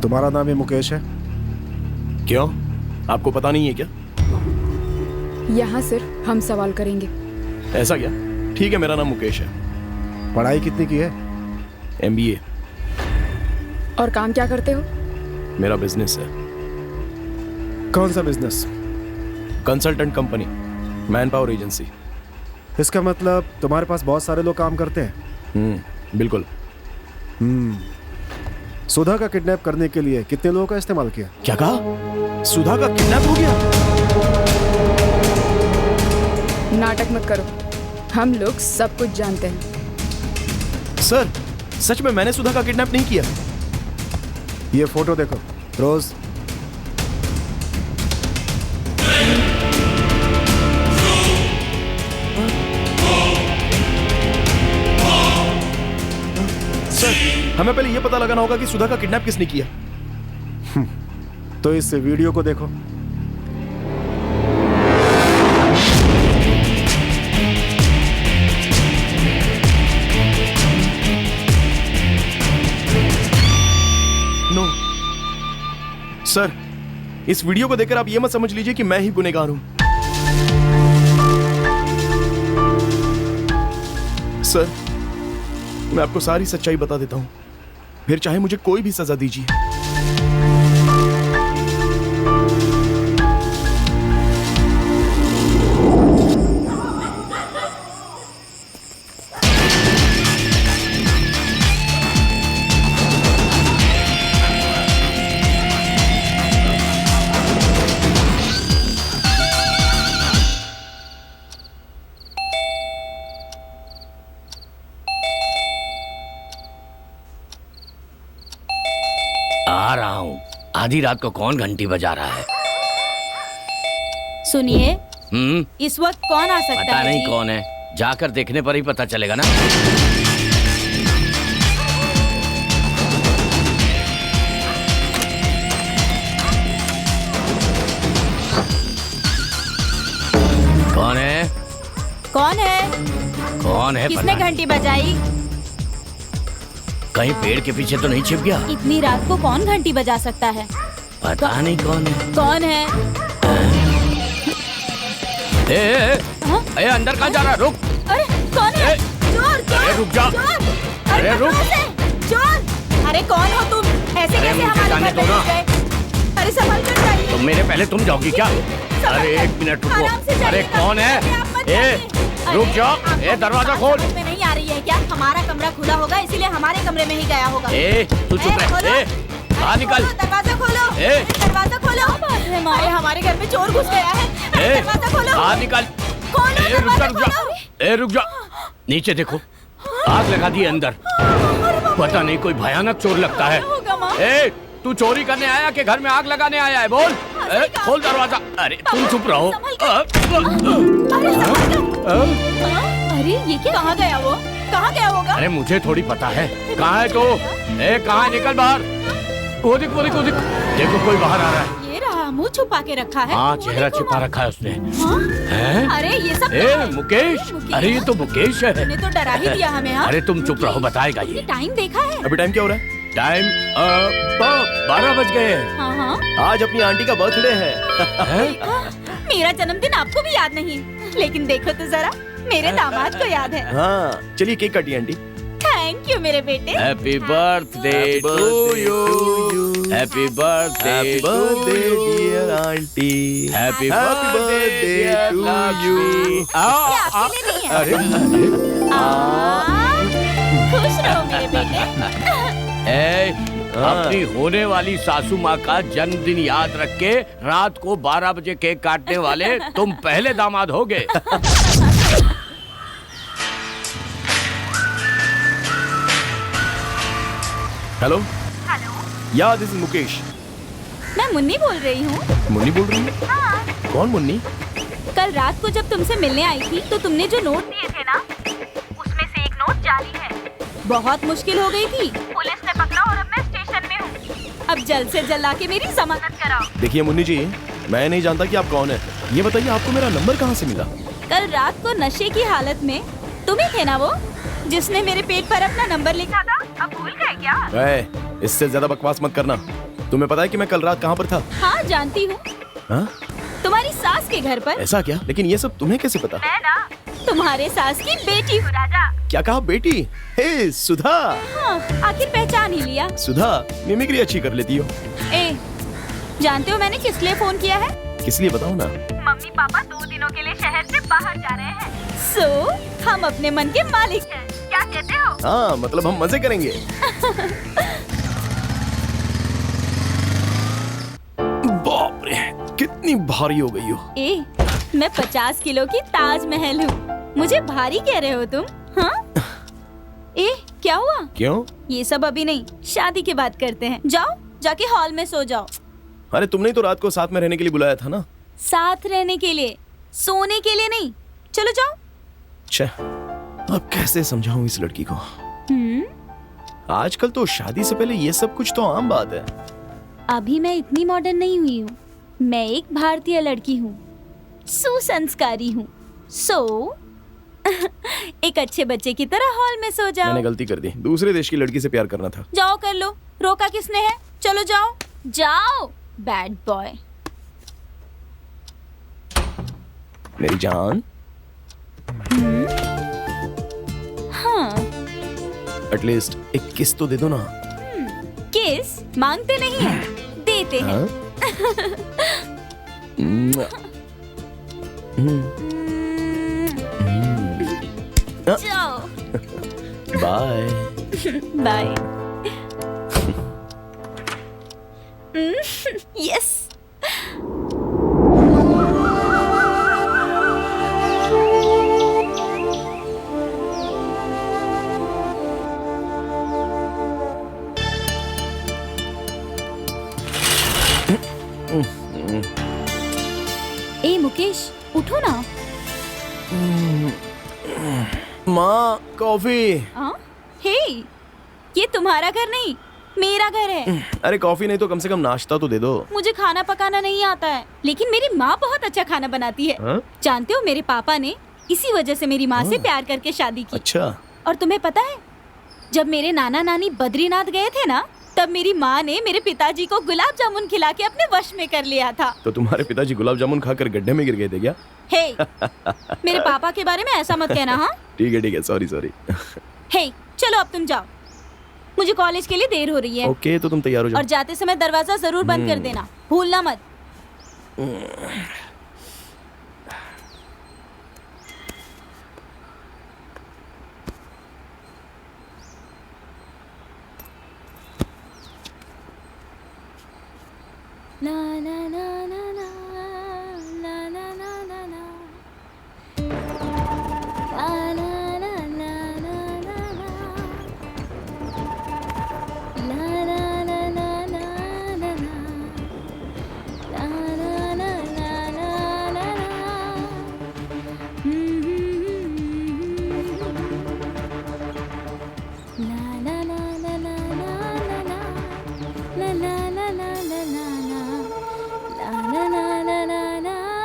तुम्हारा नाम ही मुकेश है? क्यों, आपको पता नहीं है क्या? यहाँ सिर्फ हम सवाल करेंगे। ऐसा क्या? ठीक है, मेरा नाम मुकेश है। पढ़ाई कितनी की है? MBA। और काम क्या करते हो? मेरा बिजनेस है। कौन सा business? Consultant company, man power agency. इसका मतलब तुम्हारे पास बहुत सारे लोग काम करते हैं? बिल्कुल। सुधा का किडनैप करने के लिए कितने लोगों का इस्तेमाल किया? क्या कहा? सुधा का किडनैप हो गया? नाटक मत करो, हम लोग सब कुछ जानते हैं। सर, सच में मैंने सुधा का किडनैप नहीं किया। ये फोटो देखो रोज। सर, हमें पहले ये पता लगाना होगा कि सुधा का किडनैप किसने किया। तो इस वीडियो को देखो। नो सर, इस वीडियो को देखकर आप ये मत समझ लीजिए कि मैं ही गुनहगार हूं। सर, मैं आपको सारी सच्चाई बता देता हूं, फिर चाहे मुझे कोई भी सजा दीजिए। आ रहा हूँ। आधी रात को कौन घंटी बजा रहा है? सुनिए, इस वक्त कौन आ सकता है? पता नहीं जी? कौन है, जाकर देखने पर ही पता चलेगा ना। कौन है? कौन है? कौन है? किसने पता घंटी बजाई? कहीं पेड़ के पीछे तो नहीं छिप गया? इतनी रात को कौन घंटी बजा सकता है? पता नहीं कौन है। कौन है? हाँ? अंदर कहाँ जा रहा है? रुक। अरे कौन है? ए, चोर! चोर! अरे रुक जा। चोर! अरे रुक। कहाँ से? चोर! अरे कौन हो तुम? ऐसे अरे कैसे मुझे हमारे जाने घर में दो ना। घुस गए? अरे संभल कर जाइए। तो मेरे पहले तुम जाओगी क्या? अरे एक मिनट आराम से रुको। अरे जाइएगा। कौन है? अरे आप मत ए, जाइए। रुक अरे, जा। आपको ए, दरवाजा बात खोल। समझ में नहीं आ रही है क्या? हमारा कमरा खुला होगा, इसीलिए हमारे कमरे में ही गया होगा। तू चुप रह। खोलो। बाहर निकल। खोलो, दरवाजा खोलो। ए। दरवाजा खोलो। अरे हमारे घर में चोर घुस गया है। दरवाजा खोलो। बाहर निकल। खोलो, रुक जा, दरवाजा रुक जा। खोलो। रुक जा। नीचे देखो, आग लगा दी है अंदर। पता नहीं कोई भयानक चोर लगता है। होगा माँ। तू चोरी करने आया कि घर में आग लगाने आया है? बोल। खोल दरवाजा। अरे तुम चुप रहो। अरे ये क्या? कहाँ गया वो? कहाँ गया होगा? अरे मुझे थोड़ी पता है। कहाँ है तू? कहाँ है? निकल बाहर। वो देख, वो देख, वो देख। देखो कोई बाहर आ रहा है। ये रहा, मुंह छुपा के रखा है। हाँ, वो चेहरा देखो छिपा माँ। रखा है उसने। हाँ? हैं? अरे ये सब क्या है? मुकेश। अरे ये तो मुकेश है। तूने तो डरा ही दिया हमें। हाँ? अरे तुम चुप रहो, बताएगा ये। टाइम देखा है? अभी टाइम क्या हो रहा है? टाइम 12 बज गए हैं। हाँ हाँ। आज अपनी आंटी का बर्थडे है। मेरा जन्मदिन आपको भी याद नहीं, लेकिन देखो तो जरा, मेरे दामाद को याद है। हाँ, चलिए केक काटिए आंटी। थैंक यू मेरे बेटे। Happy birthday to you. Happy birthday to dear aunty. Happy birthday to you. ये आपके लिए नहीं है। अरे खुश रहो मेरे बेटे। अपनी होने वाली सासू माँ का जन्मदिन याद रख के रात को 12 बजे केक काटने वाले तुम पहले दामाद होगे। हेलो। या दिस इज मुकेश। मैं मुन्नी बोल रही हूँ। मुन्नी बोल रही है? कौन मुन्नी? कल रात को जब तुमसे मिलने आई थी तो तुमने जो नोट दिए थे ना, उसमें से एक नोट जाली है। बहुत मुश्किल हो गई थी, पुलिस ने पकड़ा और अब मैं स्टेशन में हूँ। अब जल्द से जल्द आके मेरी जमानत कराओ। देखिए मुन्नी जी, मैं नहीं जानता कि आप कौन है। ये बताइए आपको मेरा नंबर कहाँ से मिला? कल रात को नशे की हालत में तुम ही थे ना वो, जिसने मेरे पेट पर अपना नंबर लिखा था? अब भूल गए क्या? इससे ज्यादा बकवास मत करना। तुम्हें पता है कि मैं कल रात कहाँ पर था? हाँ जानती हूँ, हाँ? तुम्हारी सास के घर पर। ऐसा क्या? लेकिन ये सब तुम्हें कैसे पता? मैं ना तुम्हारे सास की बेटी हूँ राजा। क्या कहा बेटी? हे सुधा। हाँ, आखिर पहचान ही लिया। सुधा मिमिक्री अच्छी कर लेती हो। ए, जानते हो मैंने किस लिए फोन किया है? किस लिए बताओ ना? मम्मी पापा 2 दिनों के लिए शहर से बाहर जा रहे हैं। सो हम अपने मन के मालिक हैं। क्या कहते हो? हाँ, मतलब हम मजे करेंगे। बाप रे, कितनी भारी हो गई हो। ए, मैं 50 किलो की ताजमहल हूँ। मुझे भारी कह रहे हो तुम? हाँ? ए, क्या हुआ? क्यों? ये सब अभी नहीं, शादी के बाद करते हैं। जाओ, जाके हॉल में सो जाओ। अरे तुमने तो रात को साथ में रहने के लिए बुलाया था ना? साथ रहने के लिए, सोने के लिए नहीं। चलो जाओ। अच्छा, अब कैसे समझाऊं इस लड़की को? आजकल तो शादी से पहले ये सब कुछ तो आम बात है। अभी मैं इतनी मॉडर्न नहीं हुई हूँ। मैं एक भारतीय लड़की हूँ, सुसंस्कारी हूँ। सो एक अच्छे बच्चे की तरह हॉल में सो जाओ। मैंने गलती कर दी, दूसरे देश की लड़की से प्यार करना था। जाओ कर लो, रोका किसने है? चलो जाओ जाओ, बैड बॉय। मेरी जान। हाँ, एटलीस्ट एक किस तो दे दो ना। किस मांगते नहीं है, देते हैं। हाँ? जाओ, बाय। बाय। यस। ए मुकेश, उठो ना। माँ, कॉफी। हाँ? हे, ये तुम्हारा घर नहीं, मेरा घर है। अरे कॉफी नहीं तो कम से कम नाश्ता तो दे दो। मुझे खाना पकाना नहीं आता है, लेकिन मेरी माँ बहुत अच्छा खाना बनाती है। हाँ? जानते हो, मेरे पापा ने इसी वजह से मेरी माँ से प्यार करके शादी की। अच्छा। और तुम्हें पता है, जब मेरे नाना नानी बद्रीनाथ गए थे ना, तब मेरी माँ ने मेरे पिताजी को गुलाब जामुन खिला के अपने वश में कर लिया था। तो तुम्हारे पिताजी गुलाब जामुन खाकर गड्ढे में गिर गए थे क्या? हे, मेरे पापा के बारे में ऐसा मत कहना। हाँ, ठीक है, सॉरी सॉरी। हे, चलो अब तुम जाओ, मुझे कॉलेज के लिए देर हो रही है। ओके, तो तुम तैयार हो जाओ। और जाते समय दरवाजा जरूर बंद कर देना, भूलना मत। ला ला ला ला ला ला ला ला ला ला ला ला ला ला La la la la la la. La la la la la la. La la la la la la. La la la la la la. La la la la la la. La la la la la la. La la la la la.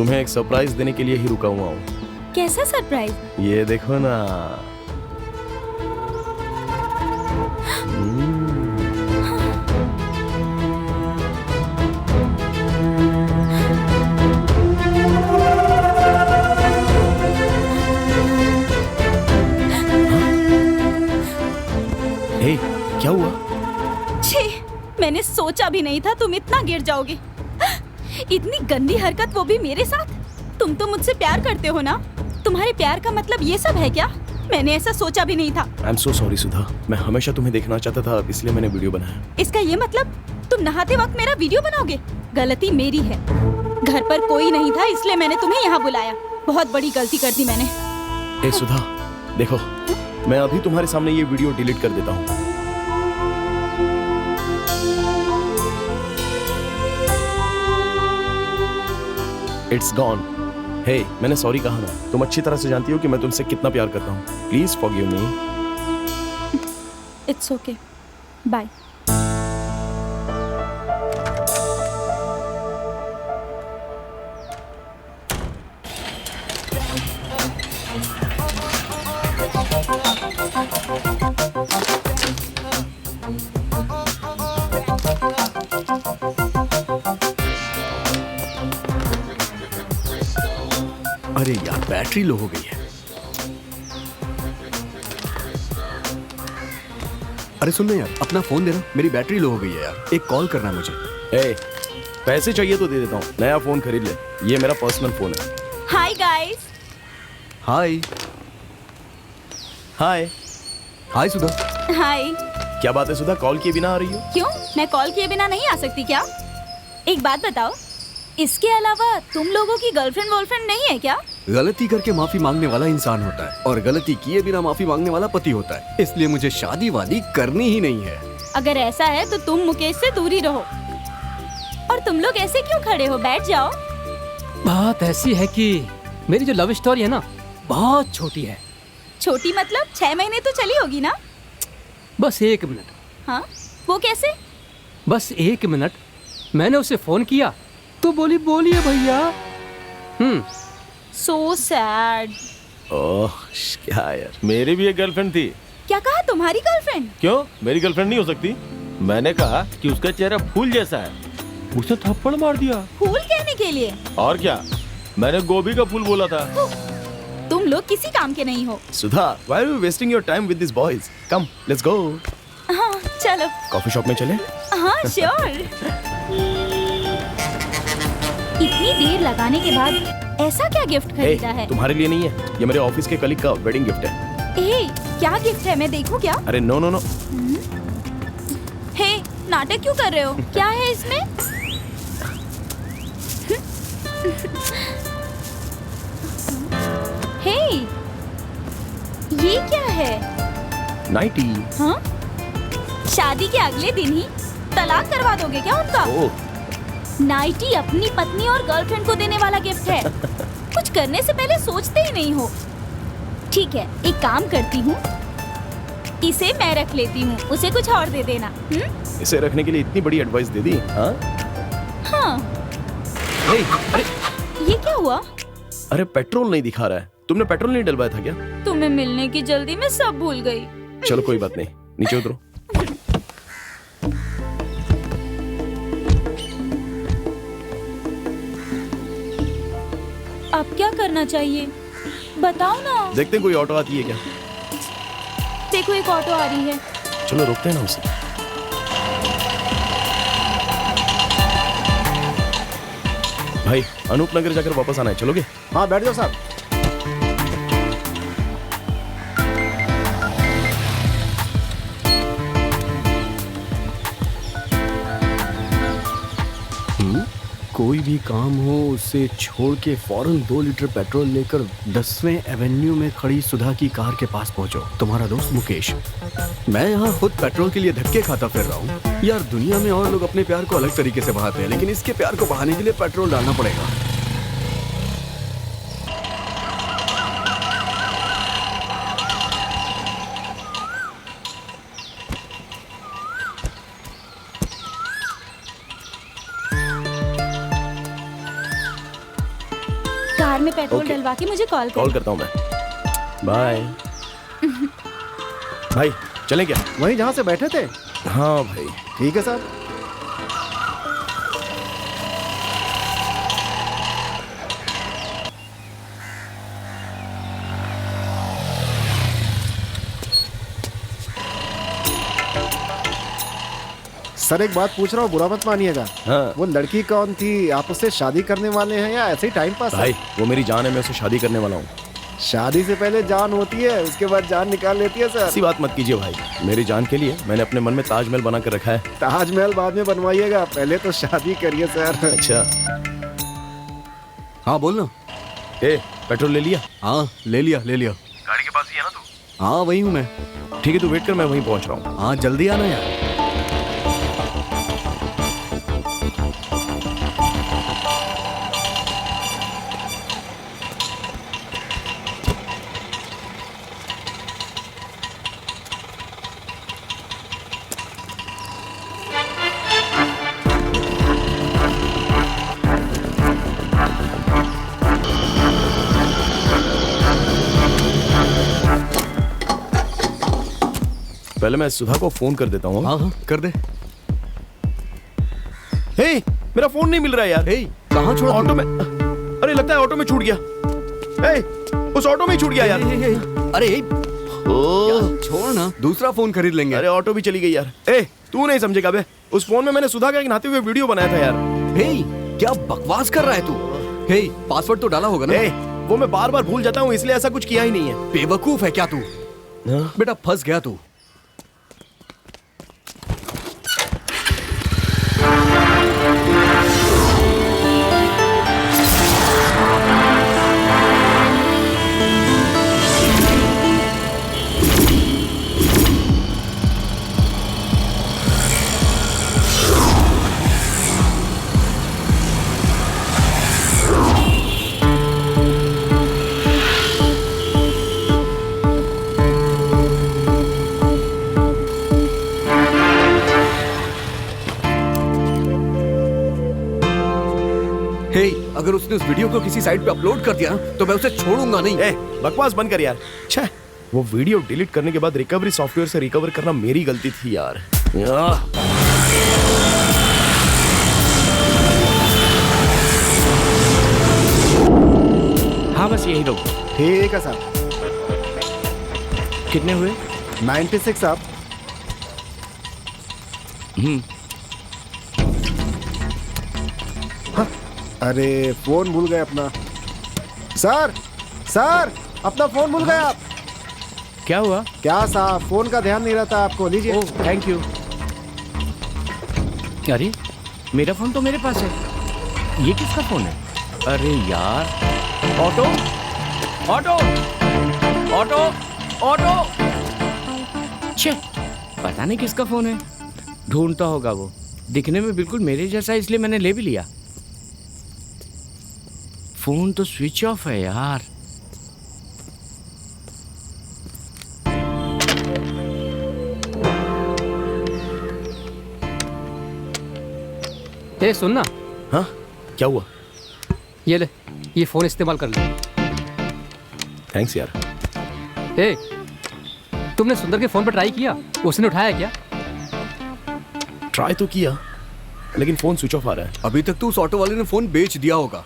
तुम्हें एक surprise देने के लिए ही रुका हुआ हूँ। कैसा surprise? ये देखो ना। हे, क्या हुआ? छी, मैंने सोचा भी नहीं था तुम इतना गिर जाओगे। इतनी गंदी हरकत, वो भी मेरे साथ। तुम तो मुझसे प्यार करते हो ना? तुम्हारे प्यार का मतलब ये सब है क्या? मैंने ऐसा सोचा भी नहीं था। आई एम सो सॉरी सुधा, मैं हमेशा तुम्हें देखना चाहता था, इसलिए मैंने वीडियो बनाया। इसका ये मतलब तुम नहाते वक्त मेरा वीडियो बनाओगे? गलती मेरी है। घर पर कोई नहीं था इसलिए मैंने तुम्हें यहाँ बुलाया। बहुत बड़ी गलती कर दी मैंने। हे सुधा, देखो, मैं अभी तुम्हारे सामने ये वीडियो डिलीट कर देता हूँ। It's gone. हे, मैंने सॉरी कहा ना। तुम अच्छी तरह से जानती हो कि मैं तुमसे कितना प्यार करता हूँ। Please forgive me. It's okay, bye. अरे यार, बैटरी लो हो गई है। अरे सुन ना यार, अपना फोन दे ना, मेरी बैटरी लो हो गई है यार। एक कॉल करना है मुझे। ए, पैसे चाहिए तो दे देता हूँ, नया फोन खरीद ले। ये मेरा पर्सनल फोन है। Hi guys. Hi. Hi. Hi Sudha. Hi. क्या बात है सुधा, कॉल किए बिना आ रही हो? क्यों, मैं कॉल किए बिना नहीं आ सकती क्या? एक बात बताओ, इसके अलावा तुम लोगों की गर्लफ्रेंड वॉलफ्रेंड नहीं है क्या? गलती करके माफी मांगने वाला इंसान होता है और गलती किए बिना माफी मांगने वाला पति होता है। इसलिए मुझे शादी वादी करनी ही नहीं है। अगर ऐसा है तो तुम मुकेश से दूर ही रहो। और तुम लोग ऐसे क्यों खड़े हो? बैठ जाओ। बात ऐसी है कि मेरी जो लव स्टोरी है ना, बहुत छोटी है। छोटी मतलब 6 महीने तो चली होगी ना? बस 1 मिनट। हाँ, वो कैसे? बस 1 मिनट। मैंने उसे फोन किया तो बोलिए भैया। So sad. ओह, क्या यार, मेरी भी एक गर्लफ्रेंड थी। क्या कहा, तुम्हारी गर्लफ्रेंड? क्यों, मेरी गर्लफ्रेंड नहीं हो सकती? मैंने कहा कि उसका चेहरा फूल जैसा है। उसने थप्पड़ मार दिया। फूल कहने के लिए? और क्या, मैंने गोभी का फूल बोला था। तुम लोग किसी काम के नहीं हो। सुधा, why are you wasting your time with these boys? Come, let's go. हाँ, चलो। कॉफी शॉप में चले? हाँ, श्योर। इतनी देर लगाने के बाद ऐसा क्या गिफ्ट खरीदा है? तुम्हारे लिए नहीं है, ये मेरे ऑफिस के कलीग का वेडिंग गिफ्ट है। ए, क्या गिफ्ट है, मैं देखूं क्या? अरे नो नो नो। हे, नाटक क्यों कर रहे हो? क्या है इसमें? हे, ये क्या है? नाइटी। हाँ? शादी के अगले दिन ही तलाक करवा दोगे क्या उनका? ओह, नाइटी अपनी पत्नी और गर्लफ्रेंड को देने वाला गिफ्ट है। कुछ करने से पहले सोचते ही नहीं हो। ठीक है, एक काम करती हूँ, इसे मैं रख लेती हूँ, उसे कुछ और दे देना। इसे रखने के लिए इतनी बड़ी एडवाइस दे दी? हाँ? हाँ। हे, अरे ये क्या हुआ? अरे पेट्रोल नहीं दिखा रहा है। तुमने पेट्रोल नहीं डलवाया था क्या? तुम्हें मिलने की जल्दी में सब भूल गई। चलो कोई बात नहीं, नीचे उतरो। अब क्या करना चाहिए, बताओ ना। देखते हैं कोई ऑटो आती है क्या। देखो, एक ऑटो आ रही है। चलो रोकते हैं ना उसे। भाई, अनूप नगर जाकर वापस आना है, चलोगे? हाँ, बैठ जाओ साहब। कोई भी काम हो उसे छोड़ के फौरन 2 लीटर पेट्रोल लेकर 10वें एवेन्यू में खड़ी सुधा की कार के पास पहुंचो। तुम्हारा दोस्त मुकेश। मैं यहाँ खुद पेट्रोल के लिए धक्के खाता फिर रहा हूँ। यार, दुनिया में और लोग अपने प्यार को अलग तरीके से बहाते हैं, लेकिन इसके प्यार को बहाने के लिए पेट्रोल डालना पड़ेगा। में पेट्रोल Okay. डलवा के मुझे कॉल कॉल कर। करता हूँ मैं। बाय। भाई चलें क्या? वहीं जहाँ से बैठे थे? हाँ भाई। ठीक है साहब। सर एक बात पूछ रहा हूँ, बुरा मत मानिएगा। हाँ वो लड़की कौन थी? आप उससे शादी करने वाले हैं या ऐसे ही टाइम पास? भाई, वो मेरी जान है, मैं उससे शादी करने वाला हूँ। शादी से पहले जान होती है, उसके बाद जान निकाल लेती है सर। ऐसी बात मत कीजिए भाई, मेरी जान के लिए मैंने अपने मन में ताजमहल बना कर रखा है। ताजमहल बाद में बनवाइएगा, पहले तो शादी करिए सर। अच्छा। हाँ बोल ना। ए, पेट्रोल ले लिया? हाँ ले लिया। गाड़ी के पास ही है ना तू? हाँ वही हूँ मैं। ठीक है, तू वेट कर, मैं वहीं पहुंच रहा हूँ। हाँ जल्दी आना यार। पहले मैं सुधा को फोन कर देता हूँ। हाँ कर दे। हे, मेरा फोन नहीं मिल रहा है यार। हे कहाँ छोड़ा? ऑटो में। अरे लगता है ऑटो में छूट गया। हे, उस ऑटो में ही छूट गया यार। अरे यार, छोड़ ना, दूसरा फोन खरीद लेंगे। अरे ऑटो भी चली गई यार। ए, तू नहीं समझेगा बे, उस फोन में मैंने सुधा का एक नहाते हुए वीडियो बनाया था यार। हे क्या बकवास कर रहा है तू? हे पासवर्ड तो डाला होगा ना? ए, वो मैं बार बार भूल जाता हूँ, इसलिए ऐसा कुछ किया ही नहीं है। बेवकूफ है क्या तू? बेटा फंस गया तू। अगर उसने उस वीडियो को किसी साइट पे अपलोड कर दिया तो मैं उसे छोड़ूंगा नहीं। ए, बकवास बंद कर यार। छे, वो वीडियो डिलीट करने के बाद रिकवरी सॉफ्टवेयर से रिकवर करना मेरी गलती थी यार। हाँ बस यही लोग। ठीक है साहब। कितने हुए? 96 साहब। हाँ, अरे फोन भूल गए अपना। सर सर, अपना फोन भूल गए आप। क्या हुआ? क्या साहब, फोन का ध्यान नहीं रहता आपको, लीजिए। Oh thank you. अरे मेरा फोन तो मेरे पास है, ये किसका फोन है? अरे यार, ऑटो ऑटो ऑटो ऑटो। छे, पता नहीं किसका फोन है, ढूंढता होगा वो। दिखने में बिल्कुल मेरे जैसा, इसलिए मैंने ले भी लिया। फोन तो स्विच ऑफ है यार। ए सुनना। हाँ क्या हुआ? ये ले, ये फोन इस्तेमाल कर ले। थैंक्स यार। ए, तुमने सुंदर के फोन पर ट्राई किया? उसने उठाया क्या? ट्राई तो किया, लेकिन फोन स्विच ऑफ आ रहा है। अभी तक तो उस ऑटो वाले ने फोन बेच दिया होगा।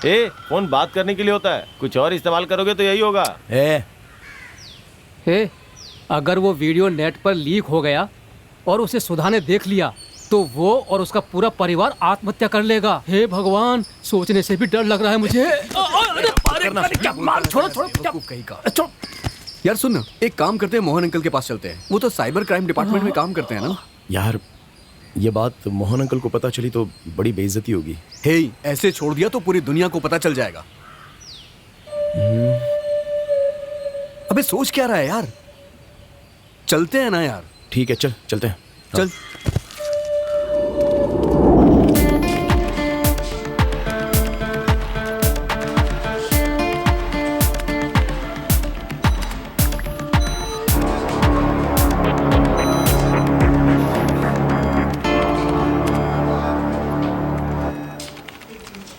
ए, फोन बात करने के लिए होता है, कुछ और इस्तेमाल करोगे तो यही होगा। ए, अगर वो वीडियो नेट पर लीक हो गया और उसे सुधा ने देख लिया तो वो और उसका पूरा परिवार आत्महत्या कर लेगा। हे भगवान, सोचने से भी डर लग रहा है मुझे। छोड़ो। यार सुन ना, एक काम करते हैं, मोहन अंकल के पास चलते हैं। वो तो साइबर क्राइम डिपार्टमेंट में काम करते हैं ना। यार ये बात मोहन अंकल को पता चली तो बड़ी बेइज्जती होगी। हे, ऐसे छोड़ दिया तो पूरी दुनिया को पता चल जाएगा। अबे सोच क्या रहा है यार, चलते हैं ना यार। ठीक है, चल चलते हैं। चल।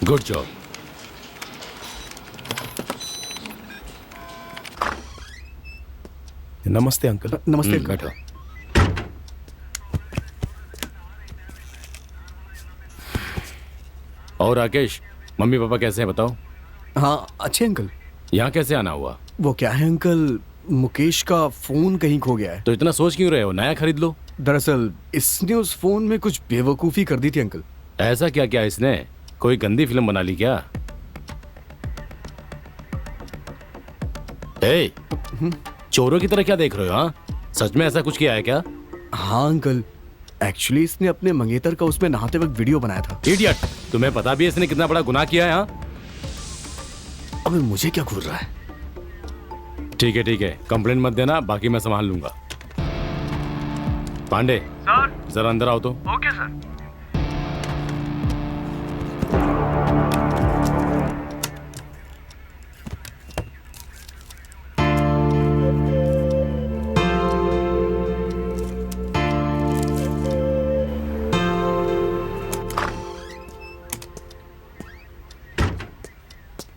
Good job. नमस्ते अंकल। नमस्ते बैठो। और राकेश, मम्मी पापा कैसे हैं बताओ? हाँ अच्छे अंकल। यहाँ कैसे आना हुआ? वो क्या है अंकल, मुकेश का फोन कहीं खो गया है। तो इतना सोच क्यों रहे हो, नया खरीद लो। दरअसल इसने उस फोन में कुछ बेवकूफ़ी कर दी थी अंकल। ऐसा क्या किया इसने? कोई गंदी फिल्म बना ली क्या? ए, चोरों की तरह क्या देख रहे हो? हाँ, सच में ऐसा कुछ किया है क्या? हाँ अंकल, एक्चुअली इसने अपने मंगेतर का उसमें नहाते वक्त वीडियो बनाया था। इडियट, तुम्हें पता भी है इसने कितना बड़ा गुनाह किया है? हाँ, अबे मुझे क्या घूर रहा है? ठीक है, कंप्लेंट मत देना, बाकी मैं संभाल लूंगा। पांडे सर, जरा अंदर आओ तो। Okay sir.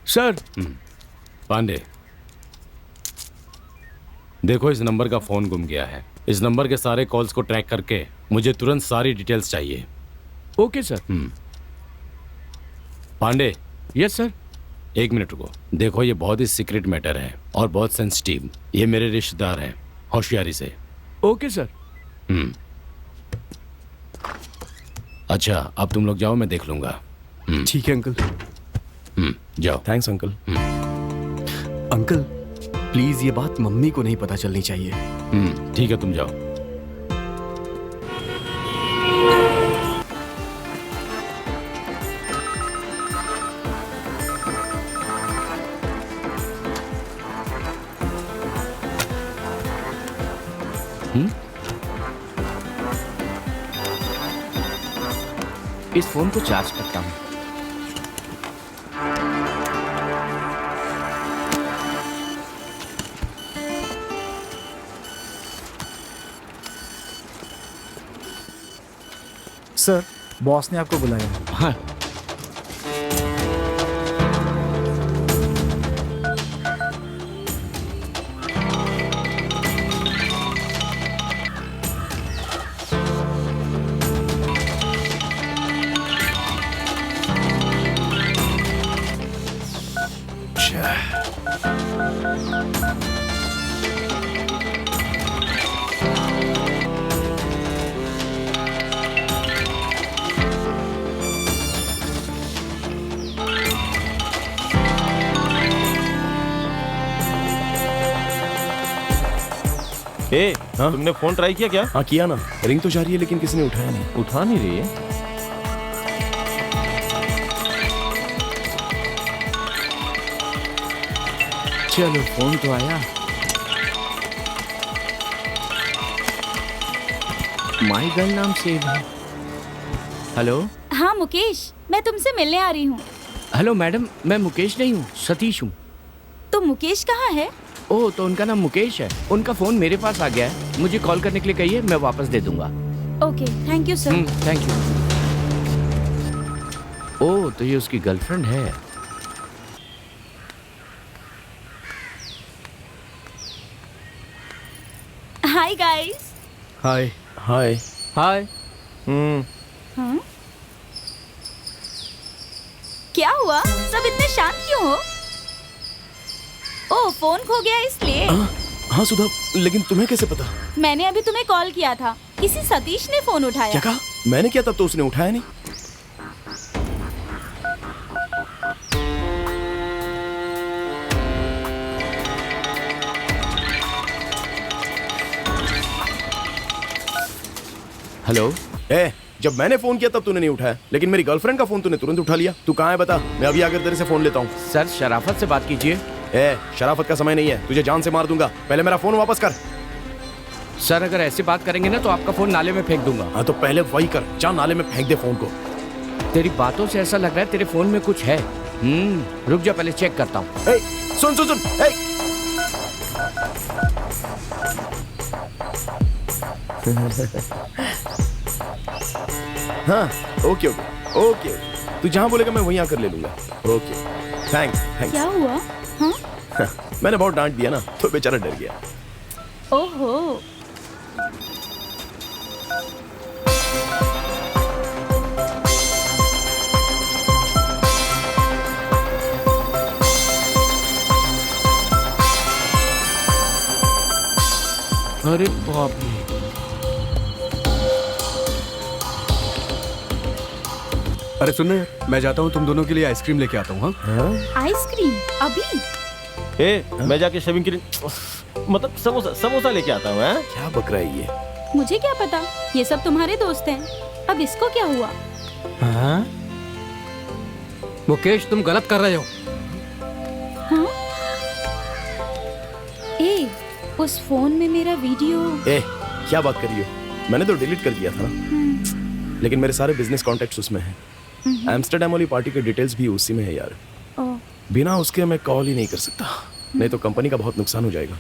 सर। पांडे, देखो इस नंबर का फोन गुम गया है। इस नंबर के सारे कॉल्स को ट्रैक करके मुझे तुरंत सारी डिटेल्स चाहिए। Okay sir. Pandey. Yes sir. एक मिनट रुको। देखो ये बहुत ही सीक्रेट मैटर है और बहुत सेंसिटिव। ये मेरे रिश्तेदार हैं, होशियारी से। Okay sir. अच्छा, अब तुम लोग जाओ, मैं देख लूंगा। ठीक है अंकल। जाओ। Thanks uncle. अंकल प्लीज ये बात मम्मी को नहीं पता चलनी चाहिए। ठीक है, तुम जाओ। इस फोन को चार्ज करता हूँ। सर, बॉस ने आपको बुलाया। हाँ। हाँ? तुमने फोन ट्राई किया क्या? हाँ किया ना, रिंग तो जा रही है लेकिन किसी ने उठाया नहीं। उठा नहीं रही है। चलो फोन तो आया। माई गर्ल नाम सेव है। हेलो। हाँ मुकेश, मैं तुमसे मिलने आ रही हूँ। हेलो मैडम, मैं मुकेश नहीं हूँ, सतीश हूँ। तो मुकेश कहाँ है? ओह, तो उनका नाम मुकेश है। उनका फोन मेरे पास आ गया है, मुझे कॉल करने के लिए कहिए, मैं वापस दे दूंगा। Okay, thank you sir. Thank you. Oh, तो ये उसकी गर्लफ्रेंड है। Hi guys. Hi. Hi. Hi. हाँ? क्या हुआ? सब इतने शांत क्यों हो? ओह, फोन खो गया इसलिए। हाँ सुधा, लेकिन तुम्हें कैसे पता? मैंने अभी तुम्हें कॉल किया था, किसी सतीश ने फोन उठाया। क्या कहा? मैंने किया तब तो उसने उठाया नहीं। हेलो। जब मैंने फोन किया तब तूने नहीं उठाया, लेकिन मेरी गर्लफ्रेंड का फोन तूने तुरंत उठा लिया। तू कहाँ है बता, मैं अभी आकर तेरे से फोन लेता हूँ। सर, शराफत से बात कीजिए। शराफत का समय नहीं है, तुझे जान से मार दूंगा। पहले मेरा फोन वापस कर। सर, अगर ऐसी बात करेंगे ना तो आपका फोन नाले में फेंक दूंगा। हाँ तो पहले वही कर, जा नाले में फेंक दे फोन को। तेरी बातों से ऐसा लग रहा है तेरे फोन में कुछ है। रुक जा, पहले चेक करता हूँ। सुन सुन सुन। हाँ, ओके ओके ओके, तू जहाँ बोलेगा मैं वहीं आकर ले लूंगा। Okay, thanks thanks. क्या हुआ? हाँ? मैंने बहुत डांट दिया ना, तो बेचारा डर गया। ओहो, अरे बाप रे। अरे सुन रहे हैं, मैं जाता हूँ, तुम दोनों के लिए आइसक्रीम लेके आता हूँ। हाँ आइसक्रीम अभी? मैं जाके शेविंग क्रीम मतलब समोसा लेके आता हूँ। क्या बक रहा है ये? मुझे क्या पता, ये सब तुम्हारे दोस्त हैं। अब इसको क्या हुआ? हाँ? मुकेश तुम गलत कर रहे हो। हाँ? उस फोन में मेरा वीडियो। क्या बात कर रही हो? मैंने तो डिलीट कर दिया था ना। लेकिन मेरे सारे बिजनेस कॉन्टेक्ट्स उसमें हैं। एम्स्टरडेम वाली पार्टी के डिटेल्स भी उसी में है यार। बिना उसके मैं कॉल ही नहीं कर सकता, नहीं तो कंपनी का बहुत नुकसान हो जाएगा।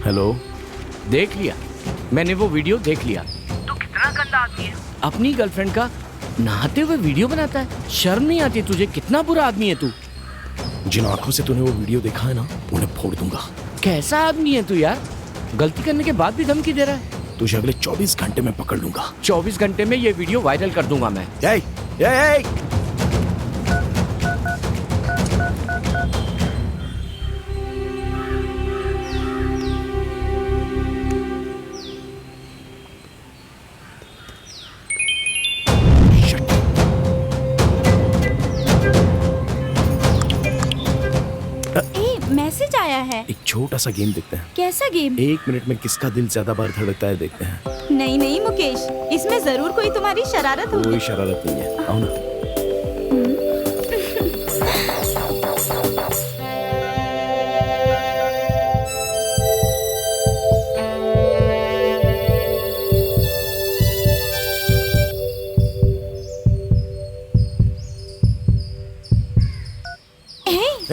हेलो। देख लिया मैंने, वो वीडियो देख लिया। तू कितना गंदा आदमी है। अपनी गर्लफ्रेंड का नहाते हुए वीडियो बनाता है, शर्म नहीं आती तुझे? कितना बुरा आदमी है तू। जिन आंखों से तूने वो वीडियो देखा है ना, उन्हें फोड़ दूंगा। कैसा आदमी है तू यार, गलती करने के बाद भी धमकी दे रहा है। तुझे अगले 24 घंटे में पकड़ लूंगा। 24 घंटे में ये वीडियो वायरल कर दूंगा मैं। मैसेज आया है। एक छोटा सा गेम देखते हैं। कैसा गेम? 1 मिनट में किसका दिल ज्यादा बार धड़कता है देखते हैं। नहीं नहीं मुकेश, इसमें जरूर कोई तुम्हारी शरारत होगी। कोई शरारत नहीं है, आओ ना।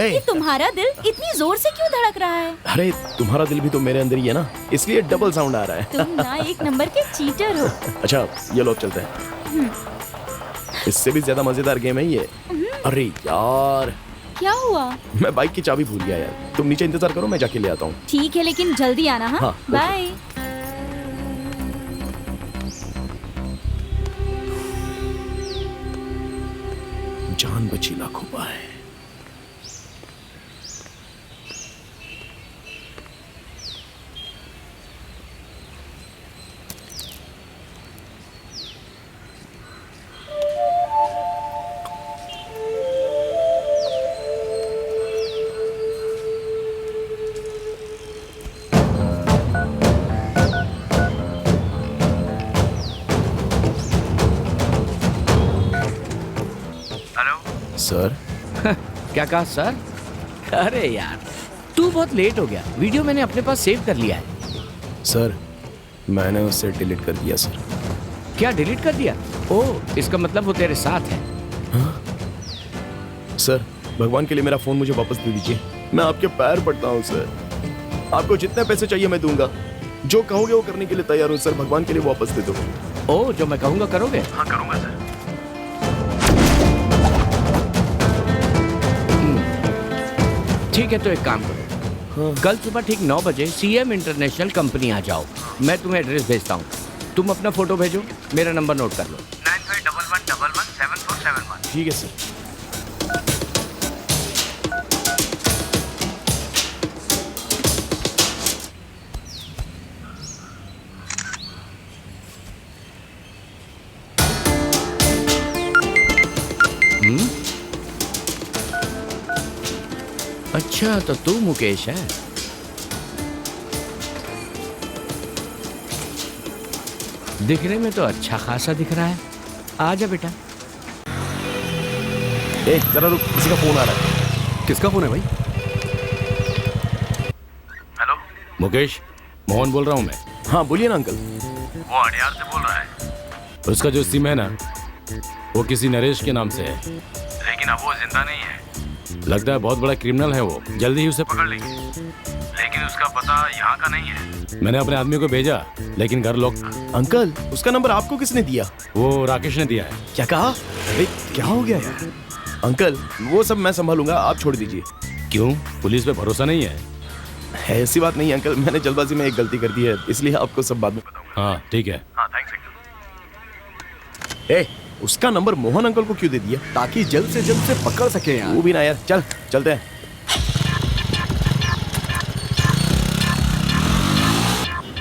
ये तुम्हारा दिल इतनी जोर से क्यों धड़क रहा है? अरे तुम्हारा दिल भी तो मेरे अंदर ही है ना, इसलिए डबल साउंड आ रहा है। तुम ना एक नंबर के चीटर हो। अच्छा ये लोग चलते हैं। इससे भी ज्यादा मजेदार गेम है ये। अरे यार क्या हुआ? मैं बाइक की चाबी भूल गया यार। तुम नीचे इंतजार करो, मैं जाके ले आता हूँ। ठीक है, लेकिन जल्दी आना। हाँ, बाय। जान बची लाखों पाए। सर। क्या कहा सर? अरे यार तू बहुत लेट हो गया, वीडियो मैंने अपने पास सेव कर लिया है। सर मैंने उसे डिलीट कर दिया सर। क्या डिलीट कर दिया? ओह, इसका मतलब वो तेरे साथ है। हाँ? सर भगवान के लिए मेरा फोन मुझे वापस दे दीजिए, मैं आपके पैर पड़ता हूँ सर। आपको जितने पैसे चाहिए मैं दूंगा, जो कहोगे वो करने के लिए तैयार हूँ सर। भगवान के लिए वापस दे दो। ओह, जो मैं कहूँगा करोगे? हाँ करूँगा सर। ठीक है, तो एक काम करो, कल सुबह ठीक 9 बजे CM इंटरनेशनल कंपनी आ जाओ। मैं तुम्हें एड्रेस भेजता हूँ, तुम अपना फोटो भेजो, मेरा नंबर नोट कर लो। 9511117471। ठीक है सर। अच्छा, तो तू मुकेश है? दिखने में तो अच्छा खासा दिख रहा है। आजा बेटा। जरा रुक, किसी का फोन आ रहा है। किसका फोन है भाई? हेलो मुकेश, मोहन बोल रहा हूँ मैं। हाँ बोलिए ना अंकल। वो अड़ियार से बोल रहा है। उसका जो सिम है ना, वो किसी नरेश के नाम से है। लेकिन अब वो जिंदा नहीं है। लगता है बहुत बड़ा क्रिमिनल है वो, जल्दी ही उसे पकड़ लेंगे, लेकिन उसका पता यहाँ का नहीं है। मैंने अपने आदमी को भेजा, लेकिन घर लॉक। अंकल उसका नंबर आपको किसने दिया? वो राकेश ने दिया है। क्या कहा? अरे क्या हो गया यार? अंकल वो सब मैं संभालूंगा, आप छोड़ दीजिए। क्यों, पुलिस पे भरोसा नहीं है? ऐसी बात नहीं है अंकल, मैंने जल्दबाजी में एक गलती कर दी है, इसलिए आपको सब बाद में बताऊंगा। हाँ ठीक है। ए, उसका नंबर मोहन अंकल को क्यों दे दिया? ताकि जल्द से पकड़ सके यार। वो भी ना यार, चल चलते हैं।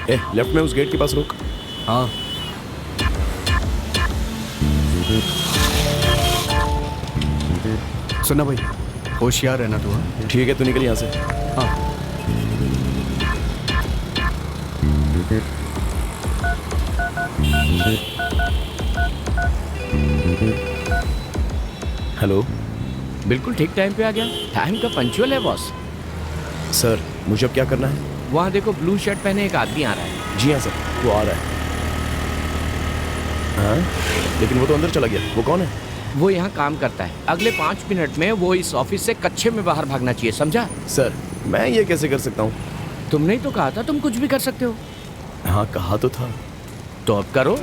ए, लेफ्ट में उस गेट के पास रोक। हाँ सुना भाई, होशियार रहना तू। हाँ ठीक है, तू निकल यहाँ से। हाँ हेलो बिल्कुल ठीक टाइम पे आ गया, टाइम का पंचुअल है बॉस। सर, मुझे अब क्या करना है? वहाँ देखो, ब्लू शर्ट पहने एक आदमी आ रहा है। जी हाँ सर, वो आ रहा है। हाँ, लेकिन वो तो अंदर चला गया। वो कौन है? वो यहाँ काम करता है। अगले 5 मिनट में वो इस ऑफिस से कच्चे में बाहर भागना चाहिए, समझा? सर, मैं ये कैसे कर सकता हूँ? तुमने ही तो कहा था तुम कुछ भी कर सकते हो। हाँ, कहा तो था। तो अब करो।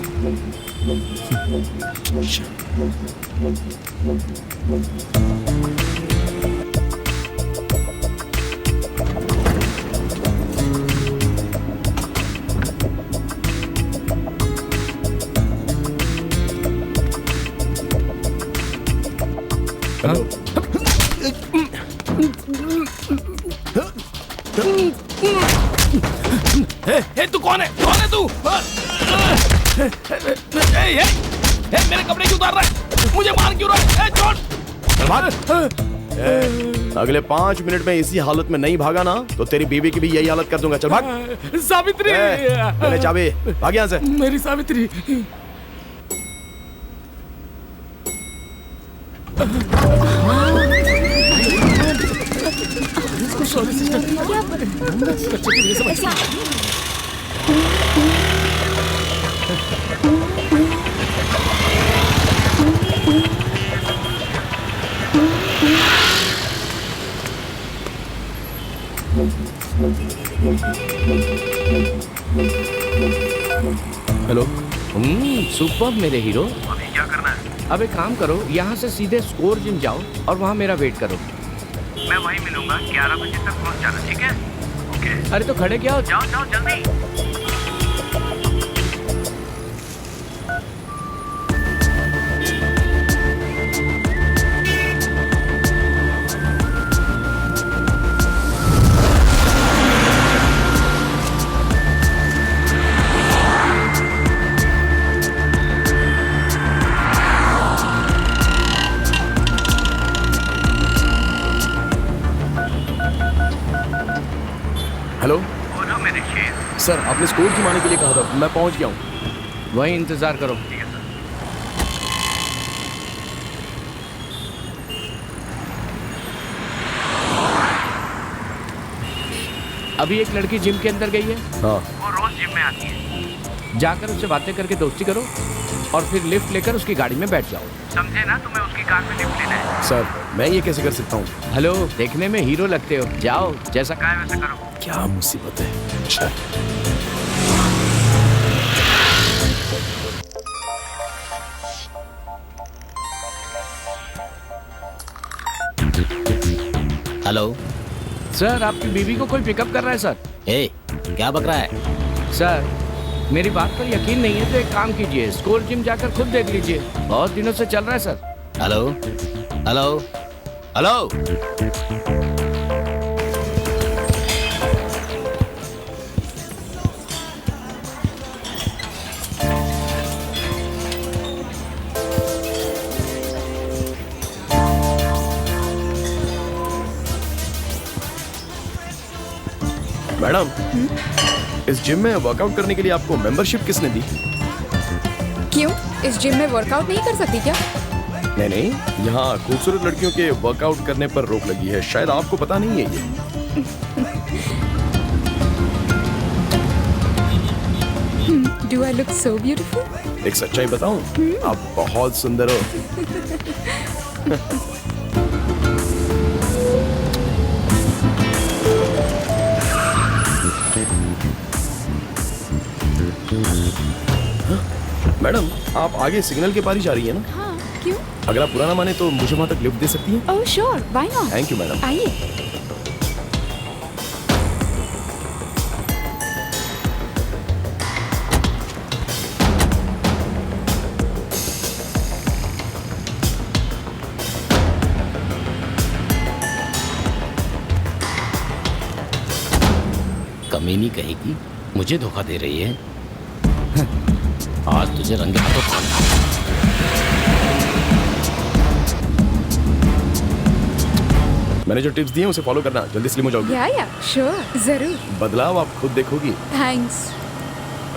हेलो। तू कौन है? कौन है तू? मेरे कपड़े क्यों उतार रहा है? मुझे मार क्यों रहा है? छोड़। अगले 5 मिनट में इसी हालत में नहीं भागा ना तो तेरी बीवी की भी यही हालत कर दूंगा। चल भाग। सावित्री, पहले चाबी, भाग यहाँ से। मेरी सावित्री। सॉरी सिस्टर, बच्चे की वजह से बच गई। हेलो। सुपर मेरे हीरो। अभी क्या करना है? अब एक काम करो, यहाँ से सीधे स्कोर जिम जाओ और वहाँ मेरा वेट करो। मैं वहीं मिलूंगा, 11 बजे तक पहुंच जाना, ठीक है? ओके। अरे तो खड़े क्या हो? जाओ जाओ जल्दी। हेलो। बोलो मेरे शेर। सर, आपने स्कोर जिम आने के लिए कहा था, मैं पहुंच गया हूँ। वहीं इंतजार करो। ठीक है सर। अभी एक लड़की जिम के अंदर गई है। हाँ। वो रोज जिम में आती है। जाकर उससे बातें करके दोस्ती करो और फिर लिफ्ट लेकर उसकी गाड़ी में बैठ जाओ। समझे ना? तुम्हें उसकी कार में लिफ्ट लेना है। सर, मैं ये कैसे कर सकता हूँ? हेलो, देखने में हीरो लगते हो, जाओ जैसा क्या है वैसे करो। क्या मुसीबत है। अच्छा। हेलो सर, आपकी बीवी को कोई पिकअप कर रहा है सर। ए, क्या बक रहा है? सर, मेरी बात पर यकीन नहीं है तो एक काम कीजिए, स्कोर जिम जाकर खुद देख लीजिए, बहुत दिनों से चल रहा है sir. Hello hello hello. Madam, इस जिम में वर्कआउट करने के लिए आपको मेंबरशिप किसने दी? क्यों, इस जिम में वर्कआउट नहीं कर सकती क्या? नहीं नहीं, यहाँ खूबसूरत लड़कियों के वर्कआउट करने पर रोक लगी है, शायद आपको पता नहीं है ये। Do I look so beautiful? एक सच्चाई बताऊं, आप बहुत सुंदर हो। मैडम, आप आगे सिग्नल के पार ही जा रही है ना? हाँ, क्यों? अगर आप पुराना माने तो मुझे वहां तक लिफ्ट दे सकती हैं? Oh sure, why not? Thank you madam. आइए। कमीनी कहेगी मुझे धोखा दे रही है। आज तुझे रंगे हाथों पकड़ना। मैंने जो टिप्स दिए उसे फॉलो करना, जल्दी स्लिम हो जाओगी। या श्योर, जरूर। बदलाव आप खुद देखोगी। थैंक्स।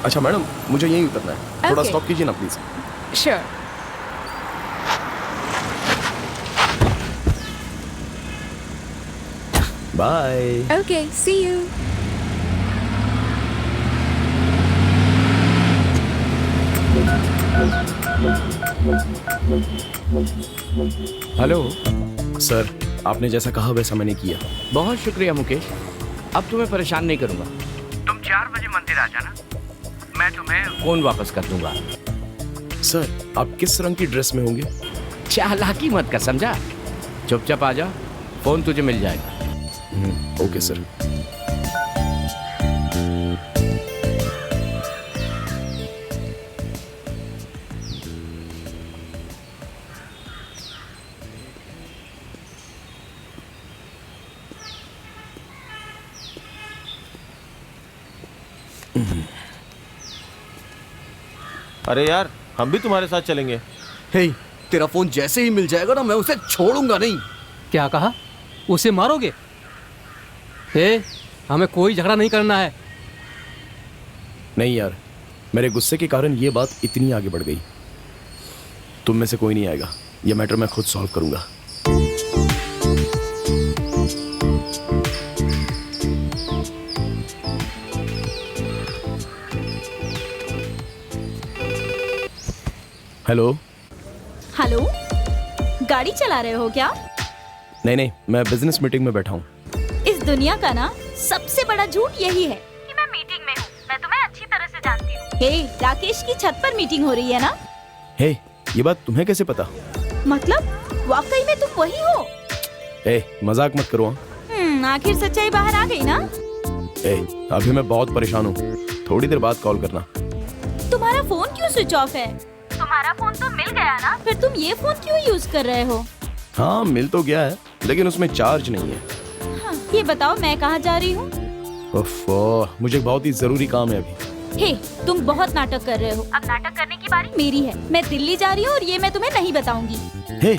अच्छा मैडम, मुझे यहीं उतरना है, थोड़ा Okay. स्टॉप कीजिए ना please. Sure. Bye. Okay, see you. Hello. Sir, आपने जैसा कहा वैसा मैंने किया। बहुत शुक्रिया मुकेश, अब तुम्हें परेशान नहीं करूंगा। तुम 4 बजे मंदिर आ जाना, मैं तुम्हें फोन वापस कर दूंगा। सर, आप किस रंग की ड्रेस में होंगे? चालाकी मत कर, समझा? चुपचाप आ जा, फोन तुझे मिल जाएगा। Okay sir. अरे यार, हम भी तुम्हारे साथ चलेंगे। हे, तेरा फोन जैसे ही मिल जाएगा ना, मैं उसे छोड़ूंगा नहीं। क्या कहा? उसे मारोगे? हे, हमें कोई झगड़ा नहीं करना है। नहीं यार, मेरे गुस्से के कारण ये बात इतनी आगे बढ़ गई। तुम में से कोई नहीं आएगा, ये मैटर मैं खुद सॉल्व करूंगा। हेलो। हेलो, गाड़ी चला रहे हो क्या? नहीं, मैं बिजनेस मीटिंग में बैठा हूँ। इस दुनिया का ना सबसे बड़ा झूठ यही है कि मैं मीटिंग में हूँ। मैं तुम्हें अच्छी तरह से जानती हूँ। हे, राकेश की छत पर मीटिंग हो रही है ना? हे, ये बात तुम्हें कैसे पता? मतलब वाकई में तुम वही हो? मजाक मत करो। आखिर सच्चाई बाहर आ गई ना? अभी मैं बहुत परेशान हूँ, थोड़ी देर बाद कॉल करना। तुम्हारा फोन क्यों स्विच ऑफ है? तुम्हारा फोन तो मिल गया ना, फिर तुम ये फोन क्यों यूज कर रहे हो? हाँ, मिल तो गया है, लेकिन उसमें चार्ज नहीं है। हाँ, ये बताओ मैं कहाँ जा रही हूँ? ओफो, मुझे बहुत ही जरूरी काम है अभी। हे, तुम बहुत नाटक कर रहे हो। अब नाटक करने की बारी मेरी है। मैं दिल्ली जा रही हूँ और ये मैं तुम्हें नहीं बताऊंगी। हे, ये